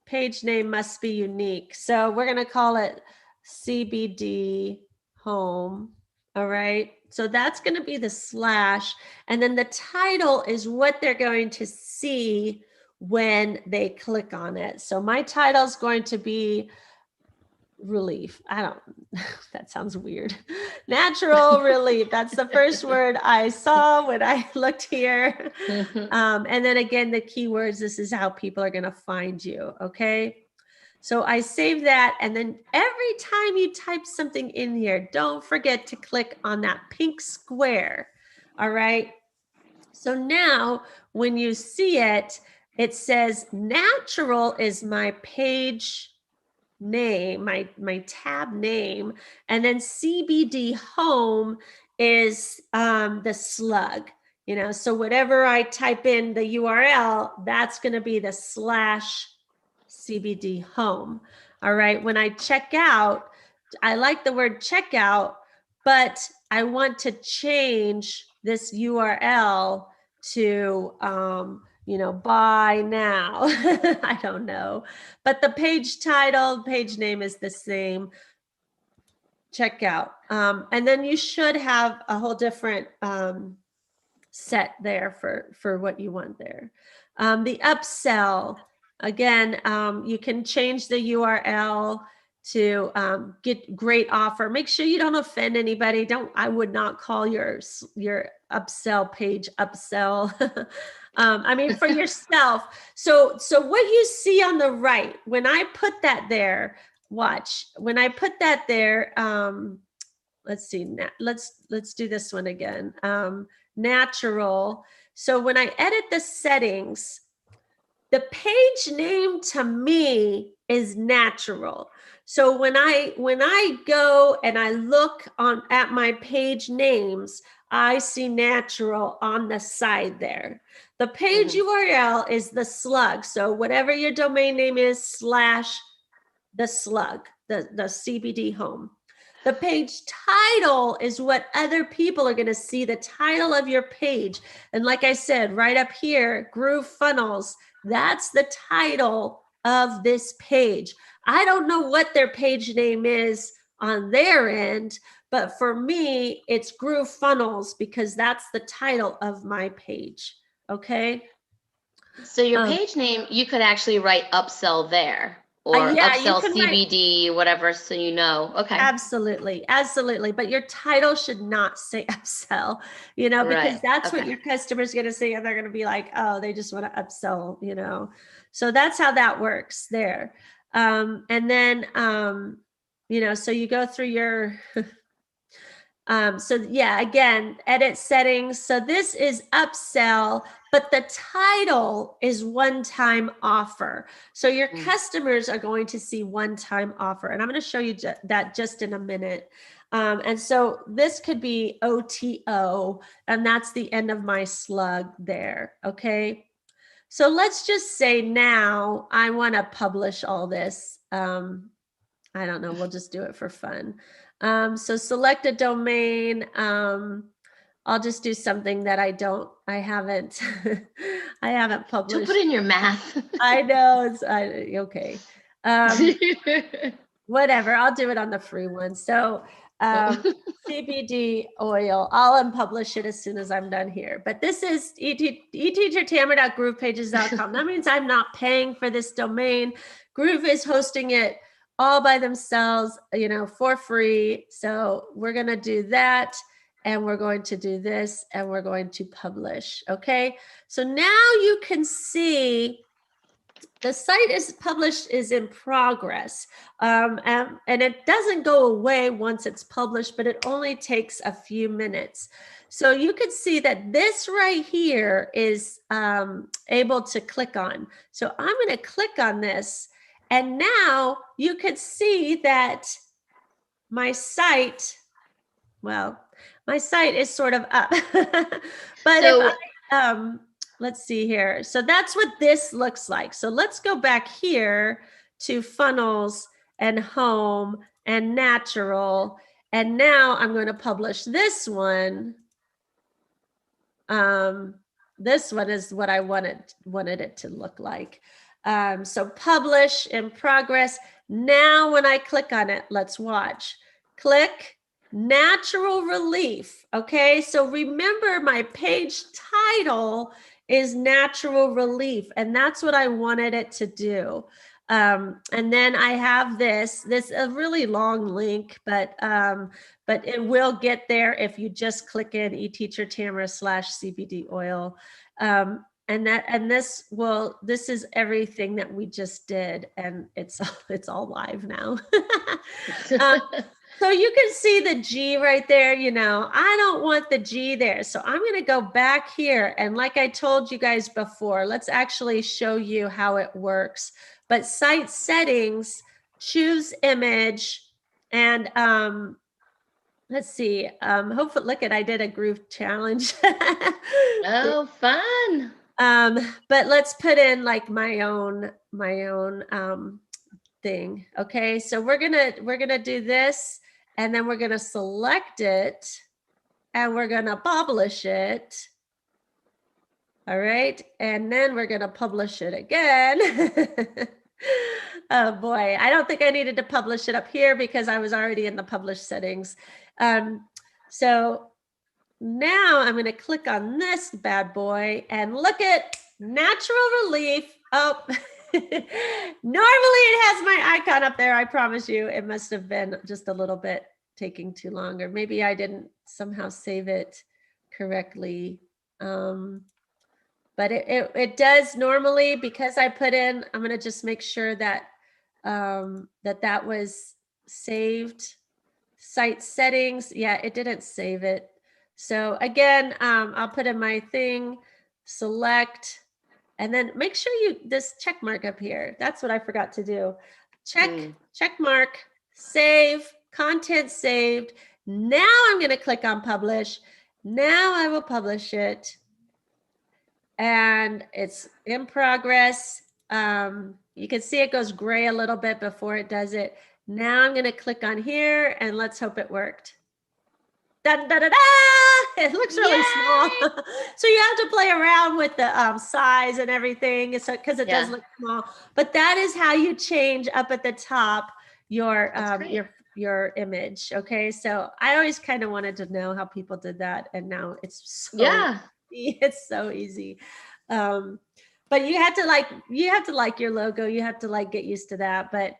Page name must be unique. So we're going to call it CBD home. All right. So that's going to be the slash. And then the title is what they're going to see when they click on it. So my title is going to be relief. That sounds weird. Natural relief. That's the first word I saw when I looked here. And then again, the keywords, this is how people are going to find you. Okay. So I save that. And then every time you type something in here, don't forget to click on that pink square. All right. So now when you see it, it says natural is my page name, my tab name, and then CBD home is the slug, you know, so whatever I type in the URL, that's going to be the /CBD home. All right, when I check out, I like the word checkout, but I want to change this URL to you know, buy now. I don't know, but the page title, page name is the same. Checkout. And then you should have a whole different set there for what you want there. The upsell, again, you can change the URL to get great offer. Make sure you don't offend anybody. I would not call your upsell page upsell. I mean, for yourself. So what you see on the right, when I put that there, watch, when I put that there, let's see, let's do this one again. Natural. So when I edit the settings, the page name to me is natural. So when I go and I look at my page names, I see natural on the side there. The page URL is the slug. So whatever your domain name is / the slug, the CBD home. The page title is what other people are going to see, the title of your page. And like I said, right up here, GrooveFunnels, that's the title of this page. I don't know what their page name is on their end, but for me, it's GrooveFunnels because that's the title of my page. Okay. So your page name, you could actually write upsell there, or yeah, you upsell can CBD, whatever, so you know. Okay. Absolutely. But your title should not say upsell, you know, because that's what your customer's going to say. And they're going to be like, oh, they just want to upsell, you know. So that's how that works there. And then, you know, so you go through your so yeah, again, edit settings. So this is upsell, but the title is one-time offer. So your customers are going to see one-time offer. And I'm going to show you that just in a minute. And so this could be OTO, and that's the end of my slug there. Okay. So let's just say now I want to publish all this. I don't know, we'll just do it for fun. So select a domain. I'll just do something that I haven't published. To put in your math. I know, okay. Whatever, I'll do it on the free one. So CBD oil, I'll unpublish it as soon as I'm done here. But this is eteachertamara.groovepages.com. That means I'm not paying for this domain. Groove is hosting it all by themselves, you know, for free. So we're going to do that, and we're going to do this, and we're going to publish. Okay. So now you can see the site is in progress. And it doesn't go away once it's published, but it only takes a few minutes. So you can see that this right here is able to click on. So I'm going to click on this. And now you can see that my site, my site is sort of up. But so, if I, let's see here. So that's what this looks like. So let's go back here to funnels and home and natural. And now I'm going to publish this one. This one is what I wanted it to look like. So publish in progress. Now when I click on it, let's watch. Click natural relief. Okay, so remember my page title is natural relief, and that's what I wanted it to do. And then I have this a really long link, but it will get there if you just click in eTeacherTamara /CBD oil. And this is everything that we just did, and it's all live now. So you can see the G right there, you know, I don't want the G there. So I'm going to go back here. And like I told you guys before, let's actually show you how it works. But site settings, choose image, and let's see, hopefully, look at, I did a groove challenge. Oh, fun. But let's put in like my own thing. Okay, so we're gonna do this, and then we're gonna select it, and we're gonna publish it. All right, and then we're gonna publish it again. Oh boy, I don't think I needed to publish it up here because I was already in the publish settings. So now I'm going to click on this bad boy and look at natural relief. Oh, normally it has my icon up there. I promise you, it must have been just a little bit taking too long, or maybe I didn't somehow save it correctly. But it does normally, because I put in, I'm going to just make sure that that was saved. Site settings, yeah, it didn't save it. So again, I'll put in my thing, select, and then make sure this check mark up here. That's what I forgot to do. Check mark, save, content saved. Now I'm going to click on publish. Now I will publish it. And it's in progress. You can see it goes gray a little bit before it does it. Now I'm going to click on here, and let's hope it worked. Da, da, da, da! It looks really small. So you have to play around with the size and everything, so because it does look small. But that is how you change up at the top your image. Okay, so I always kind of wanted to know how people did that, and now it's so it's so easy. But you have to like your logo. You have to like get used to that. But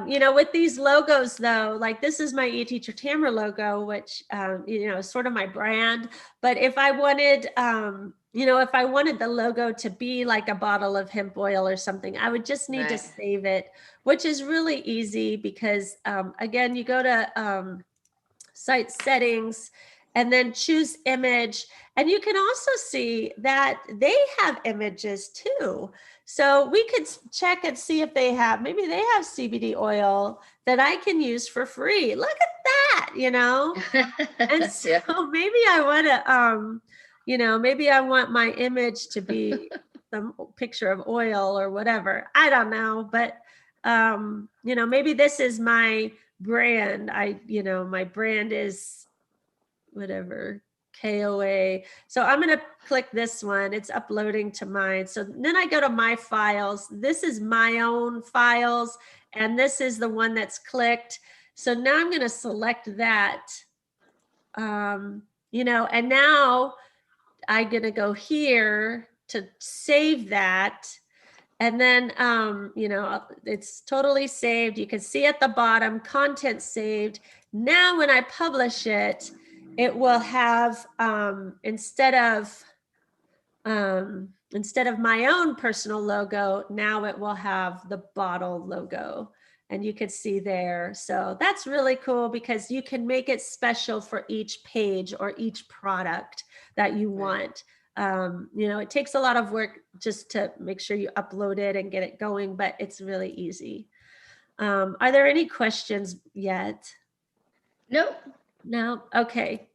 you know, with these logos though, like this is my eTeacher Tamara logo, which you know, is sort of my brand. But if I wanted, you know, if I wanted the logo to be like a bottle of hemp oil or something, I would just need to save it, which is really easy because again, you go to site settings and then choose image. And you can also see that they have images too. So we could check and see if maybe they have CBD oil that I can use for free. Look at that, you know? And so maybe I want to, you know, maybe I want my image to be some picture of oil or whatever. I don't know, but you know, maybe this is my brand. You know, my brand is whatever, KOA. So I'm going to click this one. It's uploading to mine. So then I go to my files. This is my own files, and this is the one that's clicked. So now I'm going to select that, you know, and now I'm going to go here to save that. And then, you know, it's totally saved. You can see at the bottom, content saved. Now, when I publish it, it will have, instead of my own personal logo, now it will have the bottle logo. And you can see there. So that's really cool because you can make it special for each page or each product that you want. You know, it takes a lot of work just to make sure you upload it and get it going, but it's really easy. Are there any questions yet? Nope. No? Okay.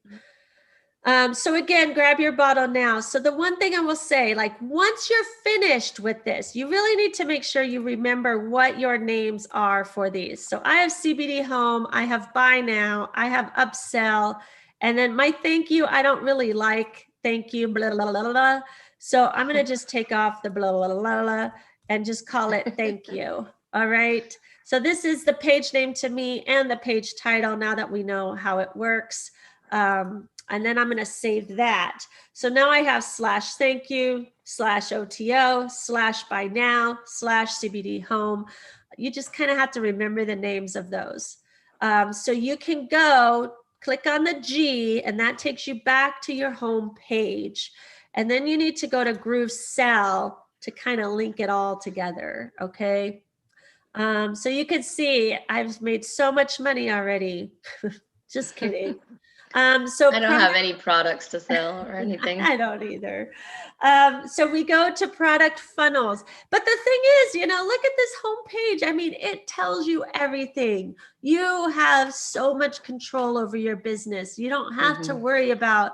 So again, grab your bottle now. So the one thing I will say, like once you're finished with this, you really need to make sure you remember what your names are for these. So I have CBD Home, I have Buy Now, I have Upsell, and then my thank you, I don't really like thank you, blah, blah, blah, blah. So I'm going to just take off the blah, blah, blah, blah, and just call it thank you. All right. So this is the page name to me and the page title now that we know how it works. And then I'm going to save that. So now I have /thank you, /OTO, /buy now, /CBD home. You just kind of have to remember the names of those. So you can go click on the G, and that takes you back to your home page. And then you need to go to GrooveSell to kind of link it all together. Okay. So you can see I've made so much money already. Just kidding. So I don't have any products to sell or anything. I don't either. So we go to product funnels. But the thing is, you know, look at this homepage. I mean, it tells you everything. You have so much control over your business. You don't have to worry about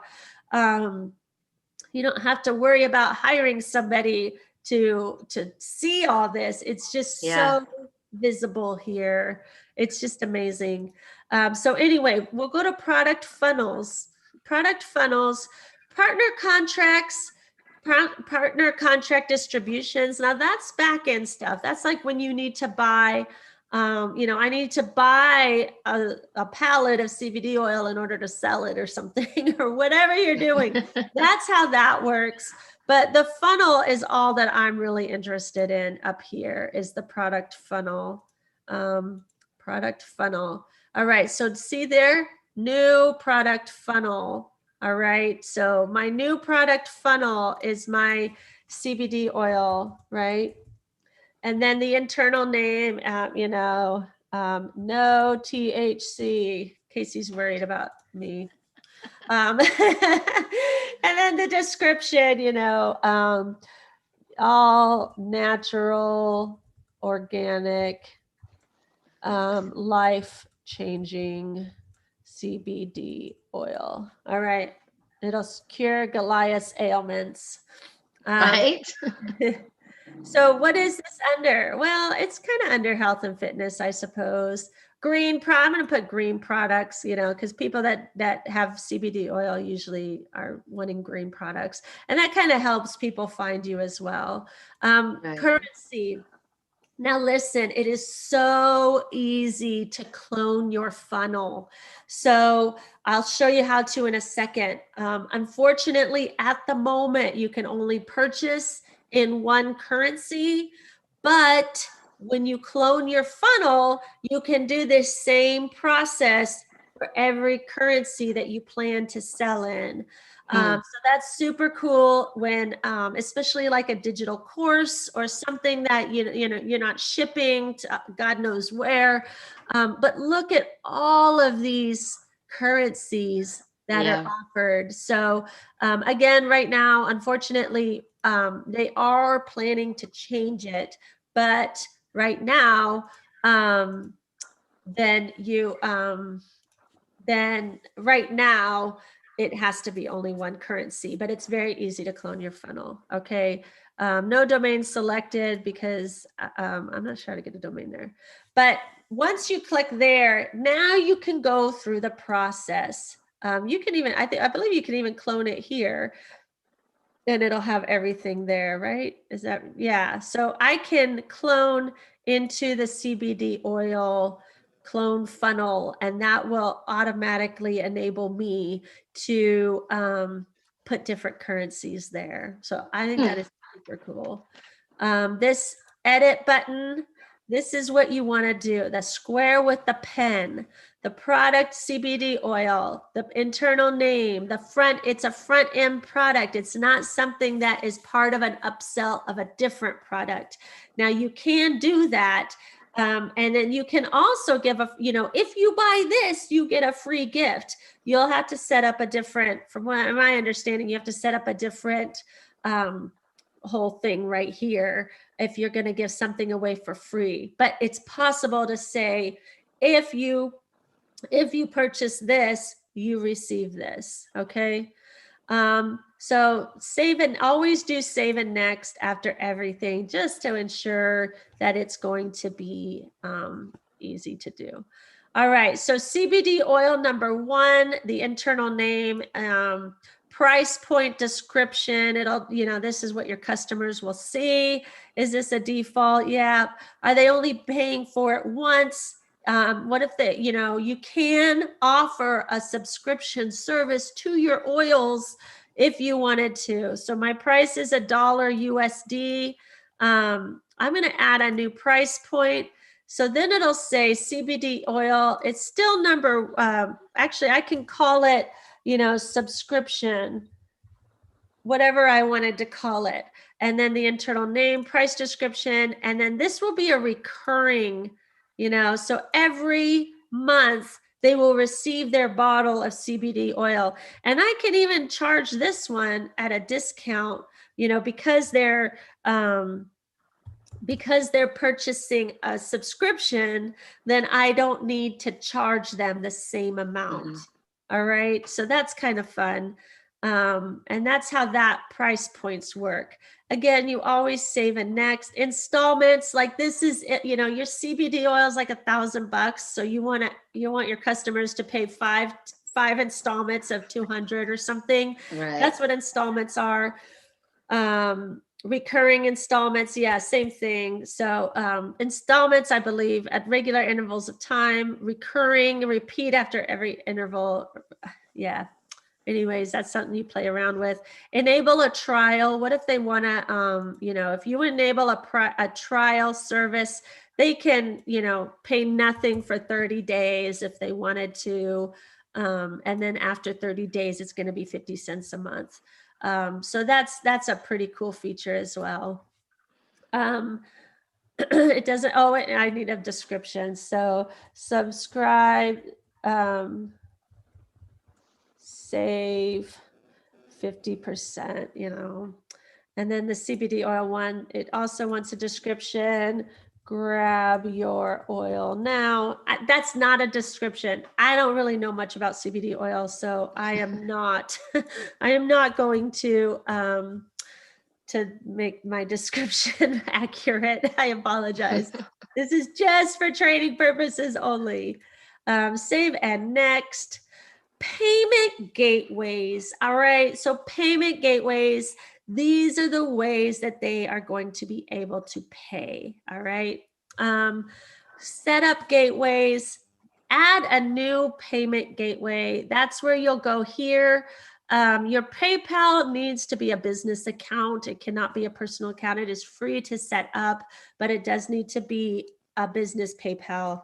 hiring somebody to see all this. It's just so visible here. It's just amazing. So anyway, we'll go to product funnels. Partner contracts, partner contract distributions. Now that's back end stuff. That's like when you need to buy, you know, I need to buy a pallet of CBD oil in order to sell it or something, or whatever you're doing. That's how that works. But the funnel is all that I'm really interested in up here, is the product funnel. Product funnel. All right, so see there, new product funnel. All right, so my new product funnel is my CBD oil, right? And then the internal name, you know, no THC. Casey's worried about me. And then the description, you know, all natural, organic, life-changing CBD oil. All right. It'll cure Goliath's ailments. Right. So what is this under? Well, it's kind of under health and fitness, I suppose. I'm going to put green products, you know, because people that have CBD oil usually are wanting green products. And that kind of helps people find you as well. Currency. Now listen, it is so easy to clone your funnel. So I'll show you how to in a second. Unfortunately, at the moment, you can only purchase in one currency, but when you clone your funnel, you can do this same process for every currency that you plan to sell in. So that's super cool when, especially like a digital course or something that you know you're not shipping to God knows where. But look at all of these currencies that are offered. So again, right now, unfortunately, they are planning to change it, but right now, then right now it has to be only one currency, but it's very easy to clone your funnel. Okay. No domain selected because I'm not sure how to get a domain there. But once you click there, now you can go through the process. You can even, I believe you can even clone it here and it'll have everything there, right? Is that, yeah. So I can clone into the CBD oil clone funnel, and that will automatically enable me to put different currencies there. So I think that is super cool. This edit button, this is what you want to do. The square with the pen, the product CBD oil, the internal name, the front, it's a front end product. It's not something that is part of an upsell of a different product. Now you can do that. And then you can also give if you buy this, you get a free gift. You'll have to set up a different, from what my understanding, you have to set up a different whole thing right here if you're going to give something away for free. But it's possible to say, if you purchase this, you receive this. Okay. So always do save and next after everything, just to ensure that it's going to be easy to do. All right. So CBD oil number 1, the internal name, price point description. It'll, this is what your customers will see. Is this a default? Yeah. Are they only paying for it once? What if you can offer a subscription service to your oils if you wanted to. So my price is $1 USD. I'm going to add a new price point. So then it'll say CBD oil. It's still actually I can call it, subscription, whatever I wanted to call it. and then the internal name, price description, and then this will be a recurring, so every month they will receive their bottle of CBD oil. And I can even charge this one at a discount, because they're purchasing a subscription, then I don't need to charge them the same amount. All right. So that's kind of fun. And that's how that price points work. Again, you always save a next installments. Like this is, your CBD oil is like $1,000. So you want your customers to pay five installments of 200 or something. Right. That's what installments are. Recurring installments, yeah, same thing. So installments, I believe, at regular intervals of time. Recurring, repeat after every interval. Yeah. Anyways, that's something you play around with. Enable a trial. What if they want to, if you enable a trial service, they can, pay nothing for 30 days if they wanted to. And then after 30 days, it's going to be 50 cents a month. So that's a pretty cool feature as well. It doesn't, I need a description. So subscribe, save 50%, and then the CBD oil one, it also wants a description. Grab your oil now. That's not a description. I don't really know much about CBD oil, so I am not going to make my description accurate. I apologize. This is just for training purposes only. Save and next. Payment gateways. All right. So payment gateways, these are the ways that they are going to be able to pay. All right. Set up gateways, add a new payment gateway. That's where you'll go here. Your PayPal needs to be a business account. It cannot be a personal account. It is free to set up, but it does need to be a business PayPal.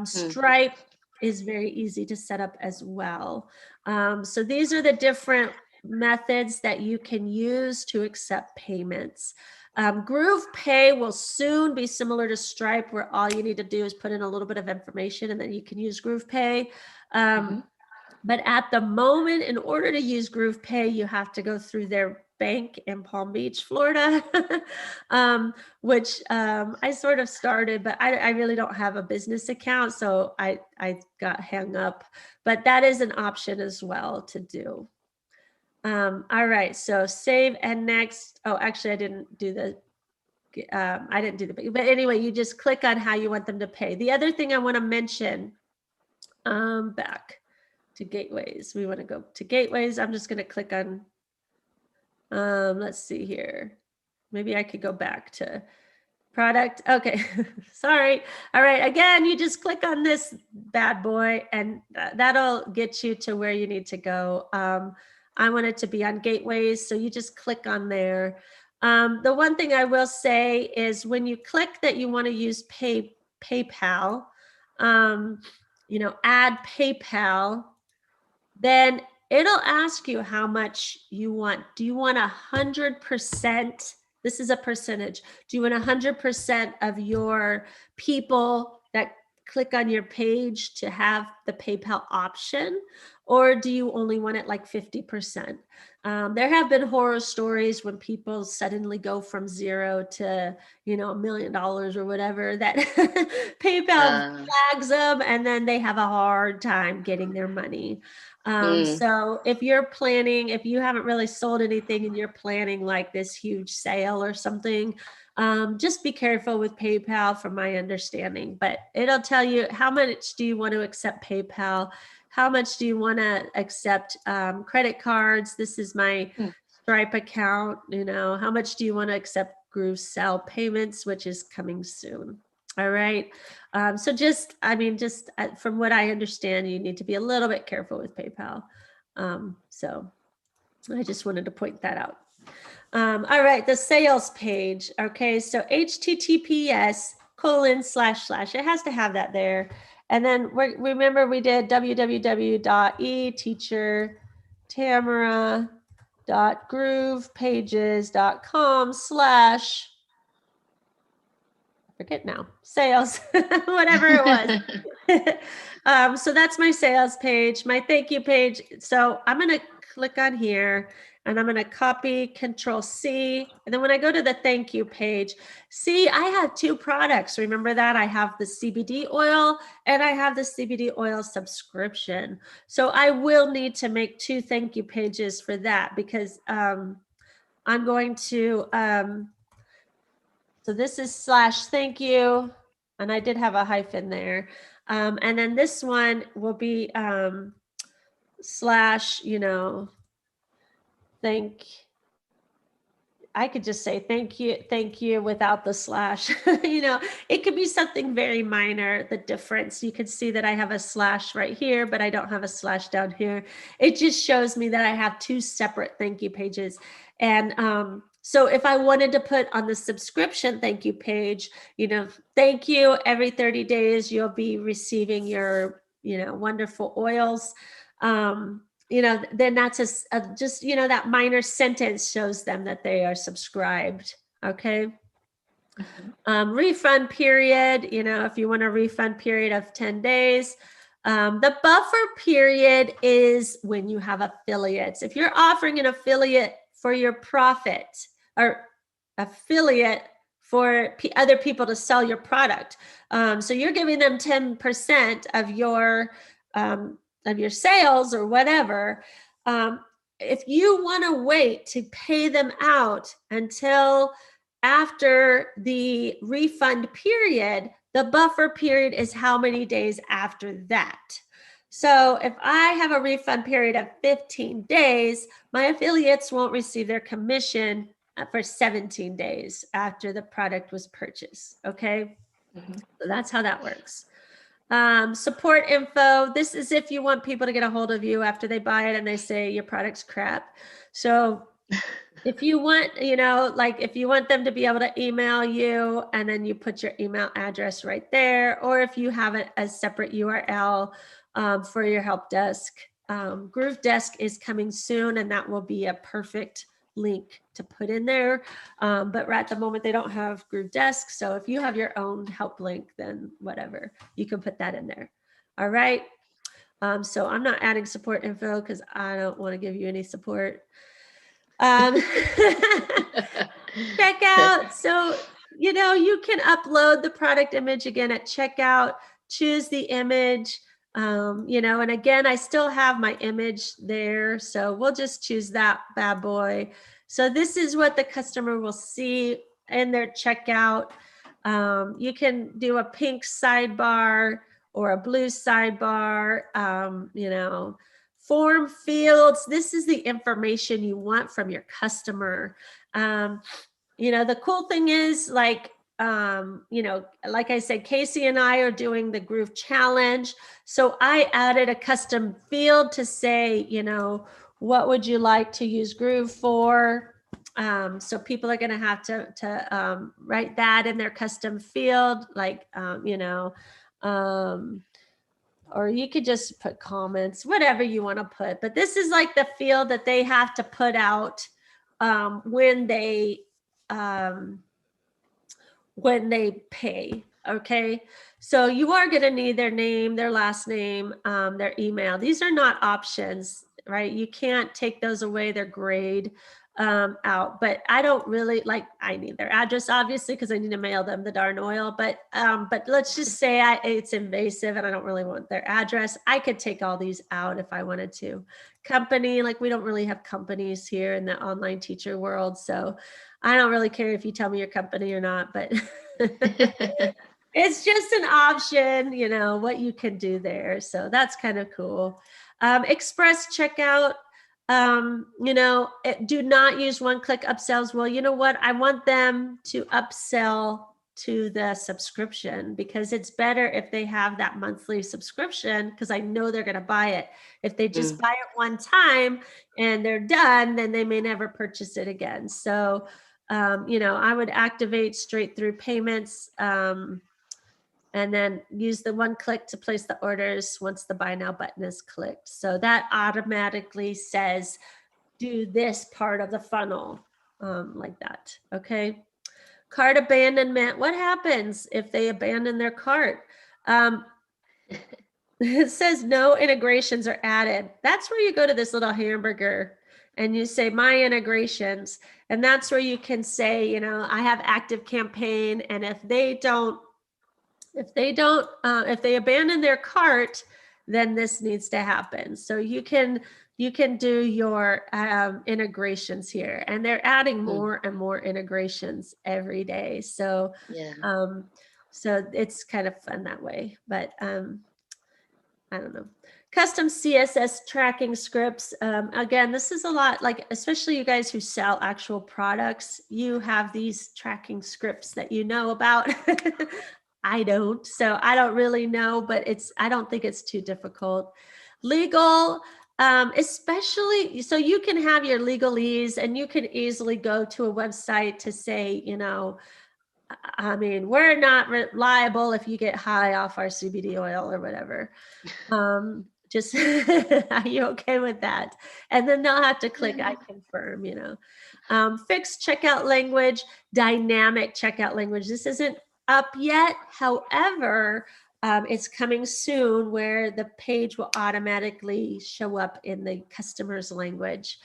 Stripe is very easy to set up as well. So these are the different methods that you can use to accept payments. GroovePay will soon be similar to Stripe, where all you need to do is put in a little bit of information and then you can use GroovePay. But at the moment, in order to use GroovePay, you have to go through their bank in Palm Beach, Florida, which I sort of started, but I really don't have a business account, so I got hung up. But that is an option as well to do. All right, so save and next. Oh, actually, I didn't do the. But anyway, you just click on how you want them to pay. The other thing I want to mention, back to gateways. We want to go to gateways. I'm just going to click on. Let's see here. Maybe I could go back to product. Okay, sorry. All right, again, you just click on this bad boy and that'll get you to where you need to go. I want it to be on gateways, so you just click on there. The one thing I will say is when you click that you want to use PayPal, add PayPal, then it'll ask you how much you want. Do you want 100%? This is a percentage. Do you want 100% of your people that click on your page to have the PayPal option? Or do you only want it like 50%? There have been horror stories when people suddenly go from zero to, $1 million or whatever, that PayPal flags them and then they have a hard time getting their money. So if you haven't really sold anything and you're planning like this huge sale or something, just be careful with PayPal from my understanding, but it'll tell you how much do you want to accept PayPal, how much do you want to accept credit cards. This is my Stripe account, how much do you want to accept GrooveSell payments, which is coming soon. All right. So just from what I understand, you need to be a little bit careful with PayPal. So I just wanted to point that out. All right. The sales page. Okay. So https:// it has to have that there. And then remember we did www.eteachertamara.com. groovepages.com/ forget now, sales, whatever it was. So that's my sales page, my thank you page. So I'm going to click on here and I'm going to copy Control-C. And then when I go to the thank you page, see, I have 2 products. Remember that? I have the CBD oil and I have the CBD oil subscription. So I will need to make 2 thank you pages for that because I'm going to, so this is / thank you. And I did have a hyphen there. And then this one will be / I could just say thank you without the / it could be something very minor, the difference. You could see that I have a / right here, but I don't have a / down here. It just shows me that I have 2 separate thank you pages. And so if I wanted to put on the subscription thank you page, thank you, every 30 days, you'll be receiving your, wonderful oils. Then that's just, that minor sentence shows them that they are subscribed. Okay. Refund period, if you want a refund period of 10 days. The buffer period is when you have affiliates. If you're offering an affiliate for your profit or affiliate for other people to sell your product. So you're giving them 10% of your sales or whatever. If you want to wait to pay them out until after the refund period, the buffer period is how many days after that. So if I have a refund period of 15 days, my affiliates won't receive their commission for 17 days after the product was purchased. Okay. So that's how that works. Support info. This is if you want people to get a hold of you after they buy it and they say your product's crap. So if you want, if you want them to be able to email you and then you put your email address right there, or if you have a separate URL for your help desk, Groove Desk is coming soon and that will be a perfect link to put in there. But right at the moment, they don't have Groove Desk. So if you have your own help link, then whatever, you can put that in there. All right. So I'm not adding support info because I don't want to give you any support. Checkout. So, you can upload the product image again at checkout, choose the image, and again, I still have my image there. So we'll just choose that bad boy. So this is what the customer will see in their checkout. You can do a pink sidebar or a blue sidebar, form fields. This is the information you want from your customer. The cool thing is like I said, Kasie and I are doing the Groove Challenge. So I added a custom field to say, what would you like to use Groove for? So people are going to have to write that in their custom field, like, or you could just put comments, whatever you want to put. But this is like the field that they have to put out when they pay. Okay. So you are going to need their name, their last name, their email. These are not options, right? You can't take those away. They're grayed out, but I don't really I need their address, obviously, because I need to mail them the darn oil, but let's just say it's invasive and I don't really want their address. I could take all these out if I wanted to. Company, we don't really have companies here in the online teacher world. So I don't really care if you tell me your company or not, but it's just an option, what you can do there. So that's kind of cool. Express checkout. Do not use one-click upsells. Well, you know what? I want them to upsell to the subscription because it's better if they have that monthly subscription because I know they're going to buy it. If they just buy it one time and they're done, then they may never purchase it again. So, I would activate straight through payments and then use the one click to place the orders once the buy now button is clicked. So that automatically says, do this part of the funnel, like that. Okay. Cart abandonment. What happens if they abandon their cart? It says no integrations are added. That's where you go to this little hamburger and you say my integrations. And that's where you can say, you know, I have active campaign. And if they abandon their cart, then this needs to happen. So you can do your integrations here, and they're adding more and more integrations every day. So Yeah. So it's kind of fun that way. But I don't know. Custom CSS tracking scripts. Again, this is a lot, like, especially you guys who sell actual products, you have these tracking scripts that you know about. I don't, so I don't really know, but I don't think it's too difficult. Legal, especially, so you can have your legalese and you can easily go to a website to say, you know, I mean, we're not liable if you get high off our CBD oil or whatever. Just, are you okay with that? And then they'll have to click I confirm, you know. Fixed checkout language, dynamic checkout language. This isn't up yet. However, it's coming soon where the page will automatically show up in the customer's language.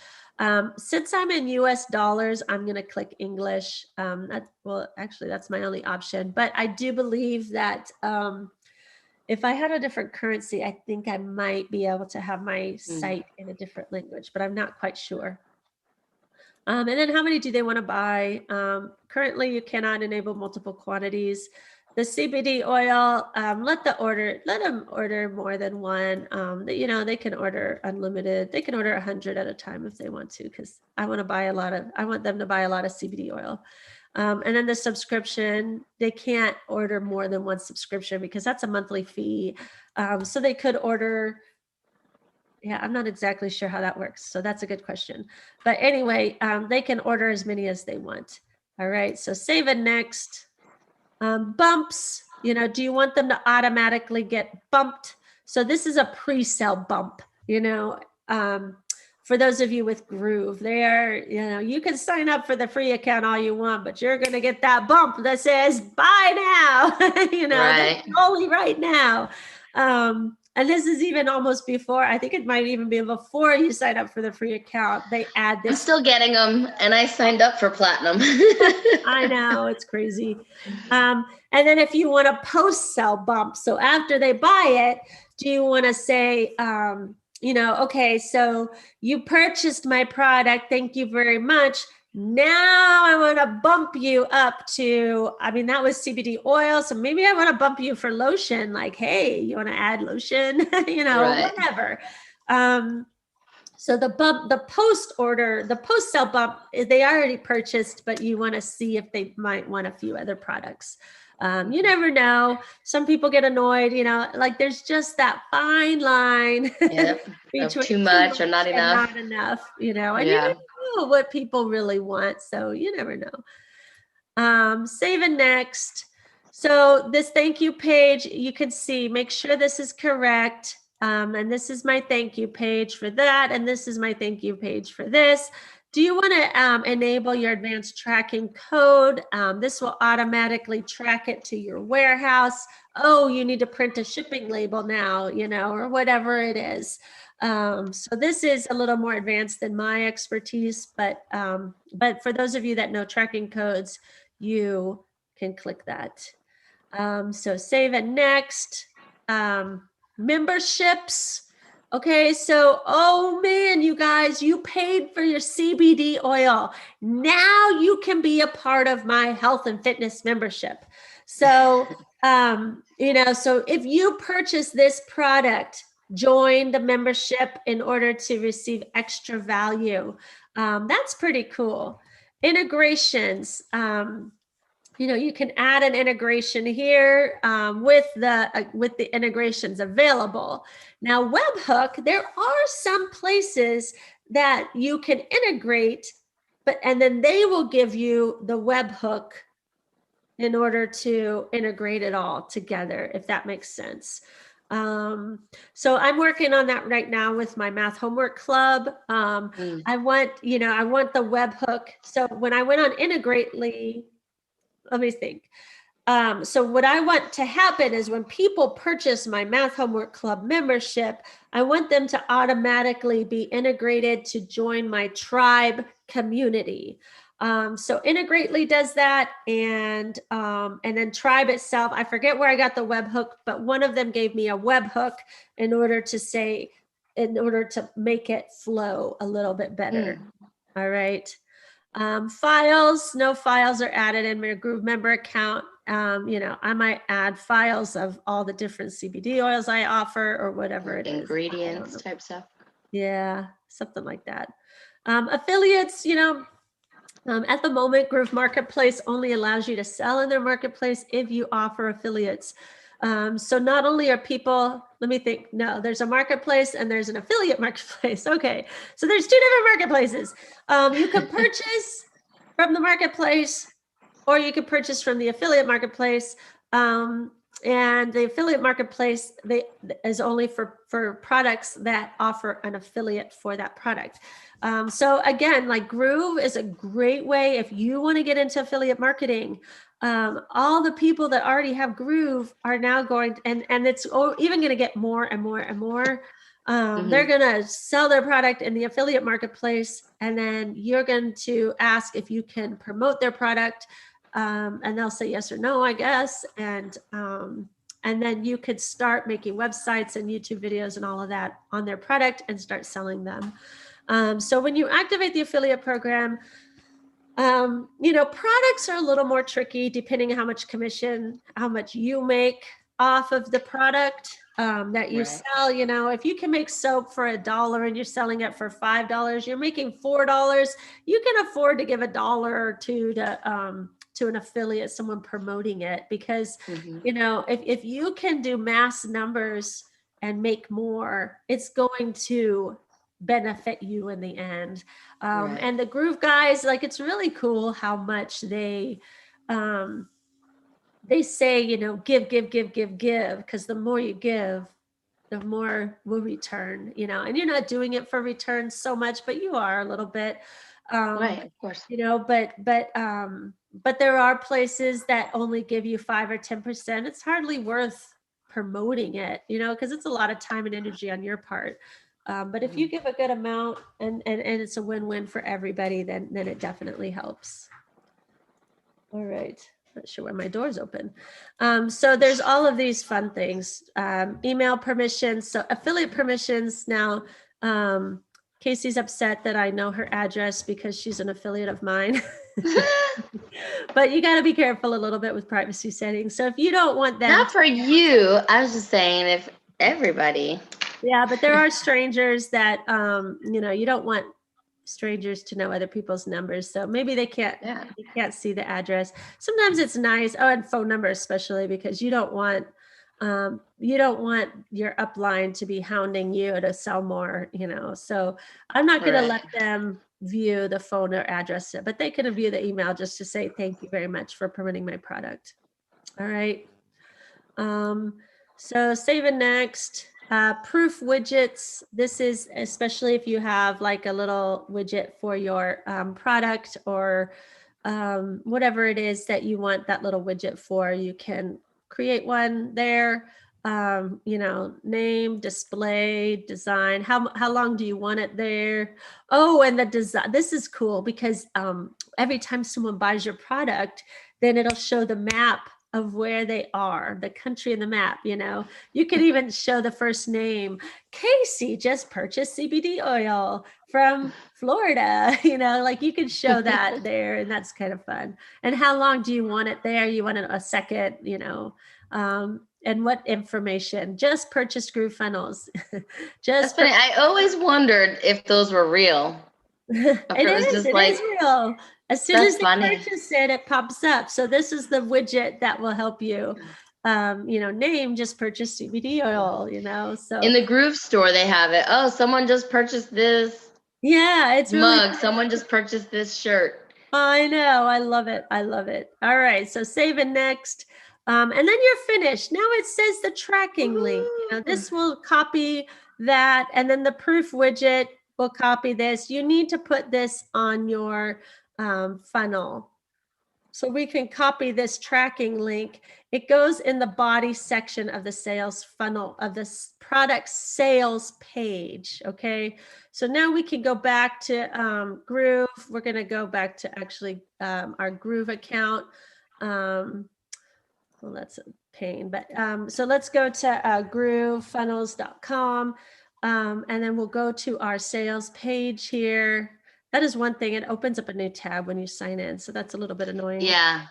Since I'm in US dollars, I'm going to click English. Well, actually, that's my only option. But I do believe that if I had a different currency, I think I might be able to have my site in a different language, but I'm not quite sure. And then how many do they want to buy? Currently, you cannot enable multiple quantities. The CBD oil, let them order more than one. You know, they can order unlimited. They can order 100 at a time if they want to, because I want them to buy a lot of CBD oil. And then the subscription, they can't order more than one subscription because that's a monthly fee. So they could order, yeah, I'm not exactly sure how that works. So that's a good question. But anyway, they can order as many as they want. All right, so save and next. Bumps, you know, do you want them to automatically get bumped? So this is a pre-sale bump, you know, for those of you with Groove, you know, you can sign up for the free account all you want, but you're going to get that bump that says buy now, you know, Right. only right now. And this is even almost before, I think it might even be before you sign up for the free account. They add this. I'm still getting them, and I signed up for platinum. I know, it's crazy. And then if you want to post sell bump, so after they buy it, do you want to say, you know, okay, so you purchased my product, thank you very much. Now I want to bump you up to, I mean, that was CBD oil. So maybe I want to bump you for lotion. Like, hey, you want to add lotion, you know, Right. whatever. So the post sell bump, they already purchased, but you want to see if they might want a few other products. You never know. Some people get annoyed, you know, like there's just that fine line between too much or not enough. Not enough, you know, and you never know what people really want. So you never know. Save and next. So this thank you page, you can see, make sure this is correct. And this is my thank you page for that. And this is my thank you page for this. Do you want to enable your advanced tracking code? This will automatically track it to your warehouse. Oh, you need to print a shipping label now, you know, or whatever it is. So this is a little more advanced than my expertise, but for those of you that know tracking codes, you can click that. So save and next. Memberships. Okay, so, oh man, you guys, you paid for your CBD oil. Now you can be a part of my health and fitness membership. So, you know, so if you purchase this product, join the membership in order to receive extra value. That's pretty cool. Integrations. You know, you can add an integration here with the integrations available. Now, webhook, there are some places that you can integrate, and then they will give you the webhook in order to integrate it all together, if that makes sense. So I'm working on that right now with my math homework club. I want the webhook. So when I went on Integrately, let me think. So what I want to happen is when people purchase my math homework club membership, I want them to automatically be integrated to join my tribe community. So Integrately does that, and then Tribe itself, I forget where I got the webhook, but one of them gave me a webhook in order to make it flow a little bit better. All right. Files, no files are added in my Groove member account. I might add files of all the different CBD oils I offer or whatever it is. Ingredients type stuff. Yeah, something like that. Affiliates, at the moment, Groove Marketplace only allows you to sell in their marketplace if you offer affiliates. So not only are people, let me think, no, there's a marketplace and there's an affiliate marketplace. Okay, so there's two different marketplaces. You can purchase from the marketplace, or you can purchase from the affiliate marketplace. And the affiliate marketplace is only for products that offer an affiliate for that product. So again, like Groove is a great way if you want to get into affiliate marketing. All the people that already have Groove are now going, and it's even going to get more and more and more. They're going to sell their product in the affiliate marketplace, and then you're going to ask if you can promote their product. And they'll say yes or no, I guess. And then you could start making websites and YouTube videos and all of that on their product and start selling them. So when you activate the affiliate program, products are a little more tricky depending on how much you make off of the product that you sell. If you can make soap for $1 and you're selling it for $5, you're making $4. You can afford to give $1 or $2 to an affiliate, someone promoting it, because if you can do mass numbers and make more, it's going to benefit you in the end. And the Groove guys, like, it's really cool how much they say, give, because the more you give, the more will return, and you're not doing it for return so much, but you are a little bit. Right, of course. But there are places that only give you 5 or 10%. It's hardly worth promoting it, because it's a lot of time and energy on your part. But if you give a good amount and it's a win-win for everybody, then it definitely helps. All right. Not sure why my door's open. So there's all of these fun things. Email permissions. So affiliate permissions. Now, Kasie's upset that I know her address because she's an affiliate of mine. But you got to be careful a little bit with privacy settings. So if you don't want them. Not for you. I was just saying if everybody. Yeah, but there are strangers that, you don't want strangers to know other people's numbers. So maybe they can't see the address. Sometimes it's nice. Oh, and phone number, especially, because you don't want your upline to be hounding you to sell more, so I'm not going to let them view the phone or address, but they can view the email just to say, thank you very much for promoting my product. All right. So save and next. Proof widgets. This is especially if you have like a little widget for your product or whatever it is that you want that little widget for. You can create one there. Name, display, design. How long do you want it there? Oh, and the design. This is cool because every time someone buys your product, then it'll show the map of where they are, the country and the map. You can even show the first name. Kasie just purchased CBD oil from Florida. Like you can show that there, and that's kind of fun. And how long do you want it there? You want it a second, and what information? Just purchase GrooveFunnels. That's funny. I always wondered if those were real. It is real. As soon as they purchase it, it pops up. So this is the widget that will help you. Name, just purchase CBD oil. So in the Groove store they have it. Oh, someone just purchased this. Yeah, it's really mug. Someone just purchased this shirt. I know. I love it. All right. So save and next. And then you're finished. Now it says the tracking link. This will copy that, and then the proof widget will copy this. You need to put this on your funnel. So we can copy this tracking link. It goes in the body section of the sales funnel of this product sales page. Okay. So now we can go back to Groove. We're going to go back to actually our Groove account. Well, that's a pain, but so let's go to GrooveFunnels.com, and then we'll go to our sales page here. That is one thing. It opens up a new tab when you sign in, so that's a little bit annoying. Yeah.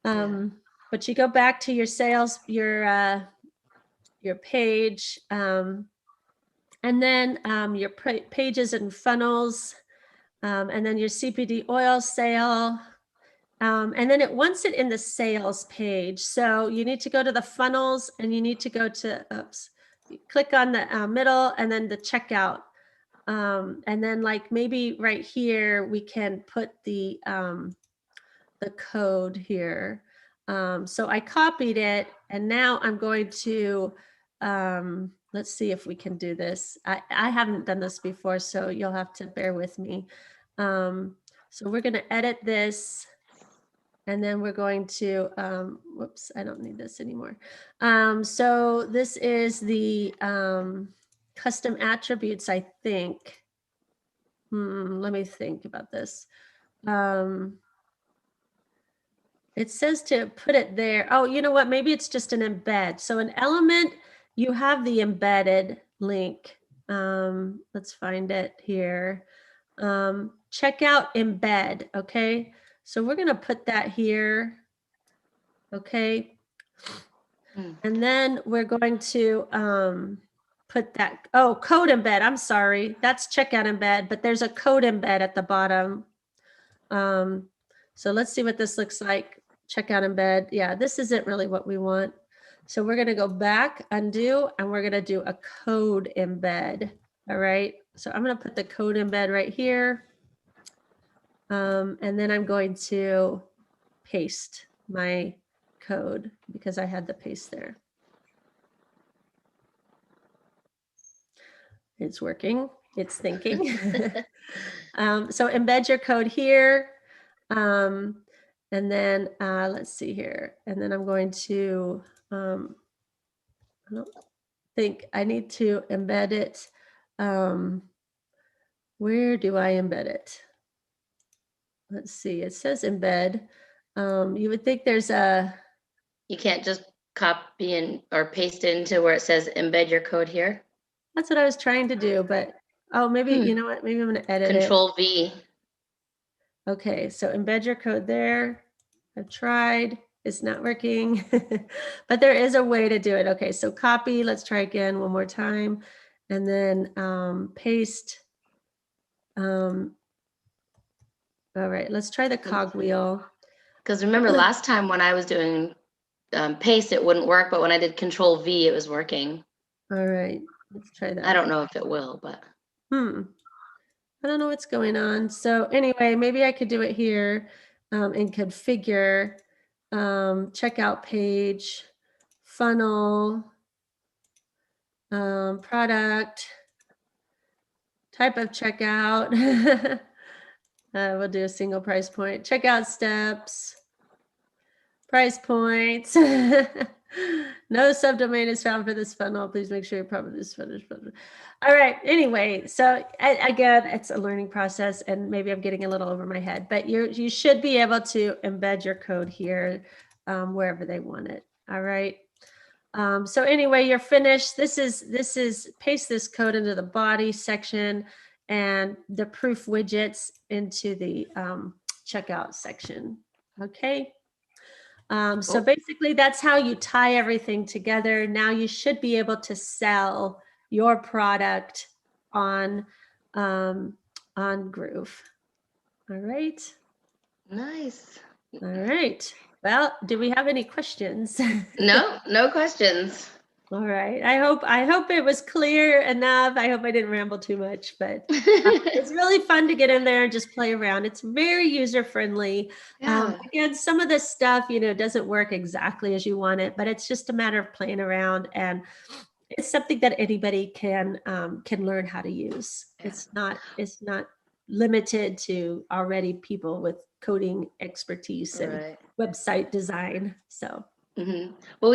But you go back to your sales, your page, and then your pages and funnels, and then your CBD oil sale. And then it wants it in the sales page. So you need to go to the funnels, and you need to go to, click on the middle, and then the checkout. And then like maybe right here, we can put the code here. So I copied it, and now I'm going to, let's see if we can do this. I haven't done this before, so you'll have to bear with me. So we're going to edit this. And then we're going to, whoops, I don't need this anymore. So this is the custom attributes, I think. Let me think about this. It says to put it there. Oh, you know what? Maybe it's just an embed. So an element, you have the embedded link. Let's find it here. Checkout embed, okay? So we're going to put that here. Okay. And then we're going to put that, code embed. I'm sorry. That's checkout embed, but there's a code embed at the bottom. So let's see what this looks like. Checkout embed. Yeah, this isn't really what we want. So we're going to go back, undo, and we're going to do a code embed. All right. So I'm going to put the code embed right here. And then I'm going to paste my code because I had the paste there. It's working. It's thinking. So embed your code here. And then let's see here. And then I'm going to, I don't think I need to embed it. Where do I embed it? Let's see. It says embed. You would think there's a. You can't just copy and or paste it into where it says embed your code here. That's what I was trying to do, but maybe you know what? Maybe I'm going to edit Control V. Okay, so embed your code there. I've tried. It's not working, but there is a way to do it. Okay, so copy. Let's try again one more time, and then paste. All right, let's try the cogwheel. Because remember last time when I was doing paste, it wouldn't work, but when I did Control V, it was working. All right, let's try that. I don't know if it will, but. I don't know what's going on. So anyway, maybe I could do it here and configure checkout page, funnel, product, type of checkout. We'll do a single price point, checkout steps, price points. No subdomain is found for this funnel. Please make sure you're probably this funnel. All right. Anyway, so again, it's a learning process, and maybe I'm getting a little over my head, but you should be able to embed your code here wherever they want it. All right. So anyway, you're finished. This is paste this code into the body section and the proof widgets into the checkout section. Okay. So basically that's how you tie everything together. Now you should be able to sell your product on Groove. All right. Nice. All right. Well, do we have any questions? No questions. All right. I hope it was clear enough. I hope I didn't ramble too much, but it's really fun to get in there and just play around. It's very user friendly. Yeah. Again, some of this stuff, doesn't work exactly as you want it, but it's just a matter of playing around, and it's something that anybody can learn how to use. Yeah. It's not limited to already people with coding expertise and website design. So. Well,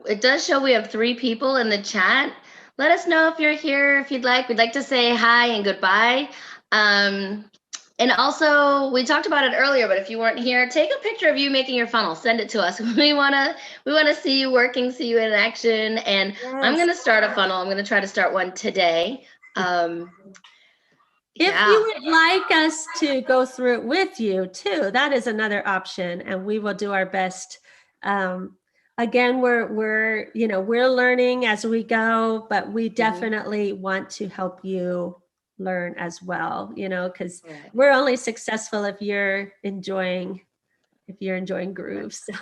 it does show we have 3 people in the chat. Let us know if you're here, if you'd like. We'd like to say hi and goodbye. And also, we talked about it earlier, but if you weren't here, take a picture of you making your funnel, send it to us. We wanna see you working, see you in action. And I'm gonna start a funnel. I'm gonna try to start one today. If you would like us to go through it with you too, that is another option, and we will do our best. Again, we're learning as we go, but we definitely want to help you learn as well, because we're only successful if you're enjoying Groove. So.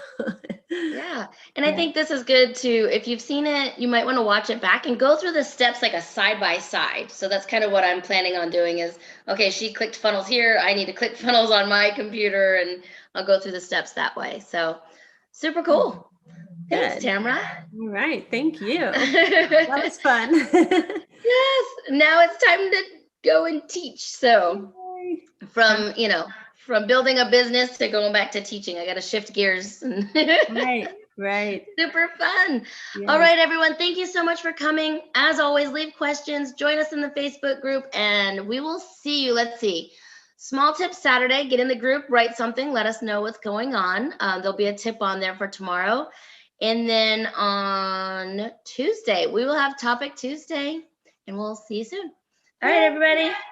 Yeah. And I think this is good too. If you've seen it, you might want to watch it back and go through the steps like a side by side. So that's kind of what I'm planning on doing is, okay, she clicked funnels here. I need to click funnels on my computer, and I'll go through the steps that way. So super cool. Thanks, Tamara. All right. Thank you. That was fun. Yes. Now it's time to go and teach. So from building a business to going back to teaching, I got to shift gears. Right. Super fun. Yes. All right, everyone. Thank you so much for coming. As always, leave questions, join us in the Facebook group, and we will see you. Let's see. Small tip Saturday, get in the group, write something, let us know what's going on. There'll be a tip on there for tomorrow. And then on Tuesday, we will have Topic Tuesday, and we'll see you soon. All right, everybody.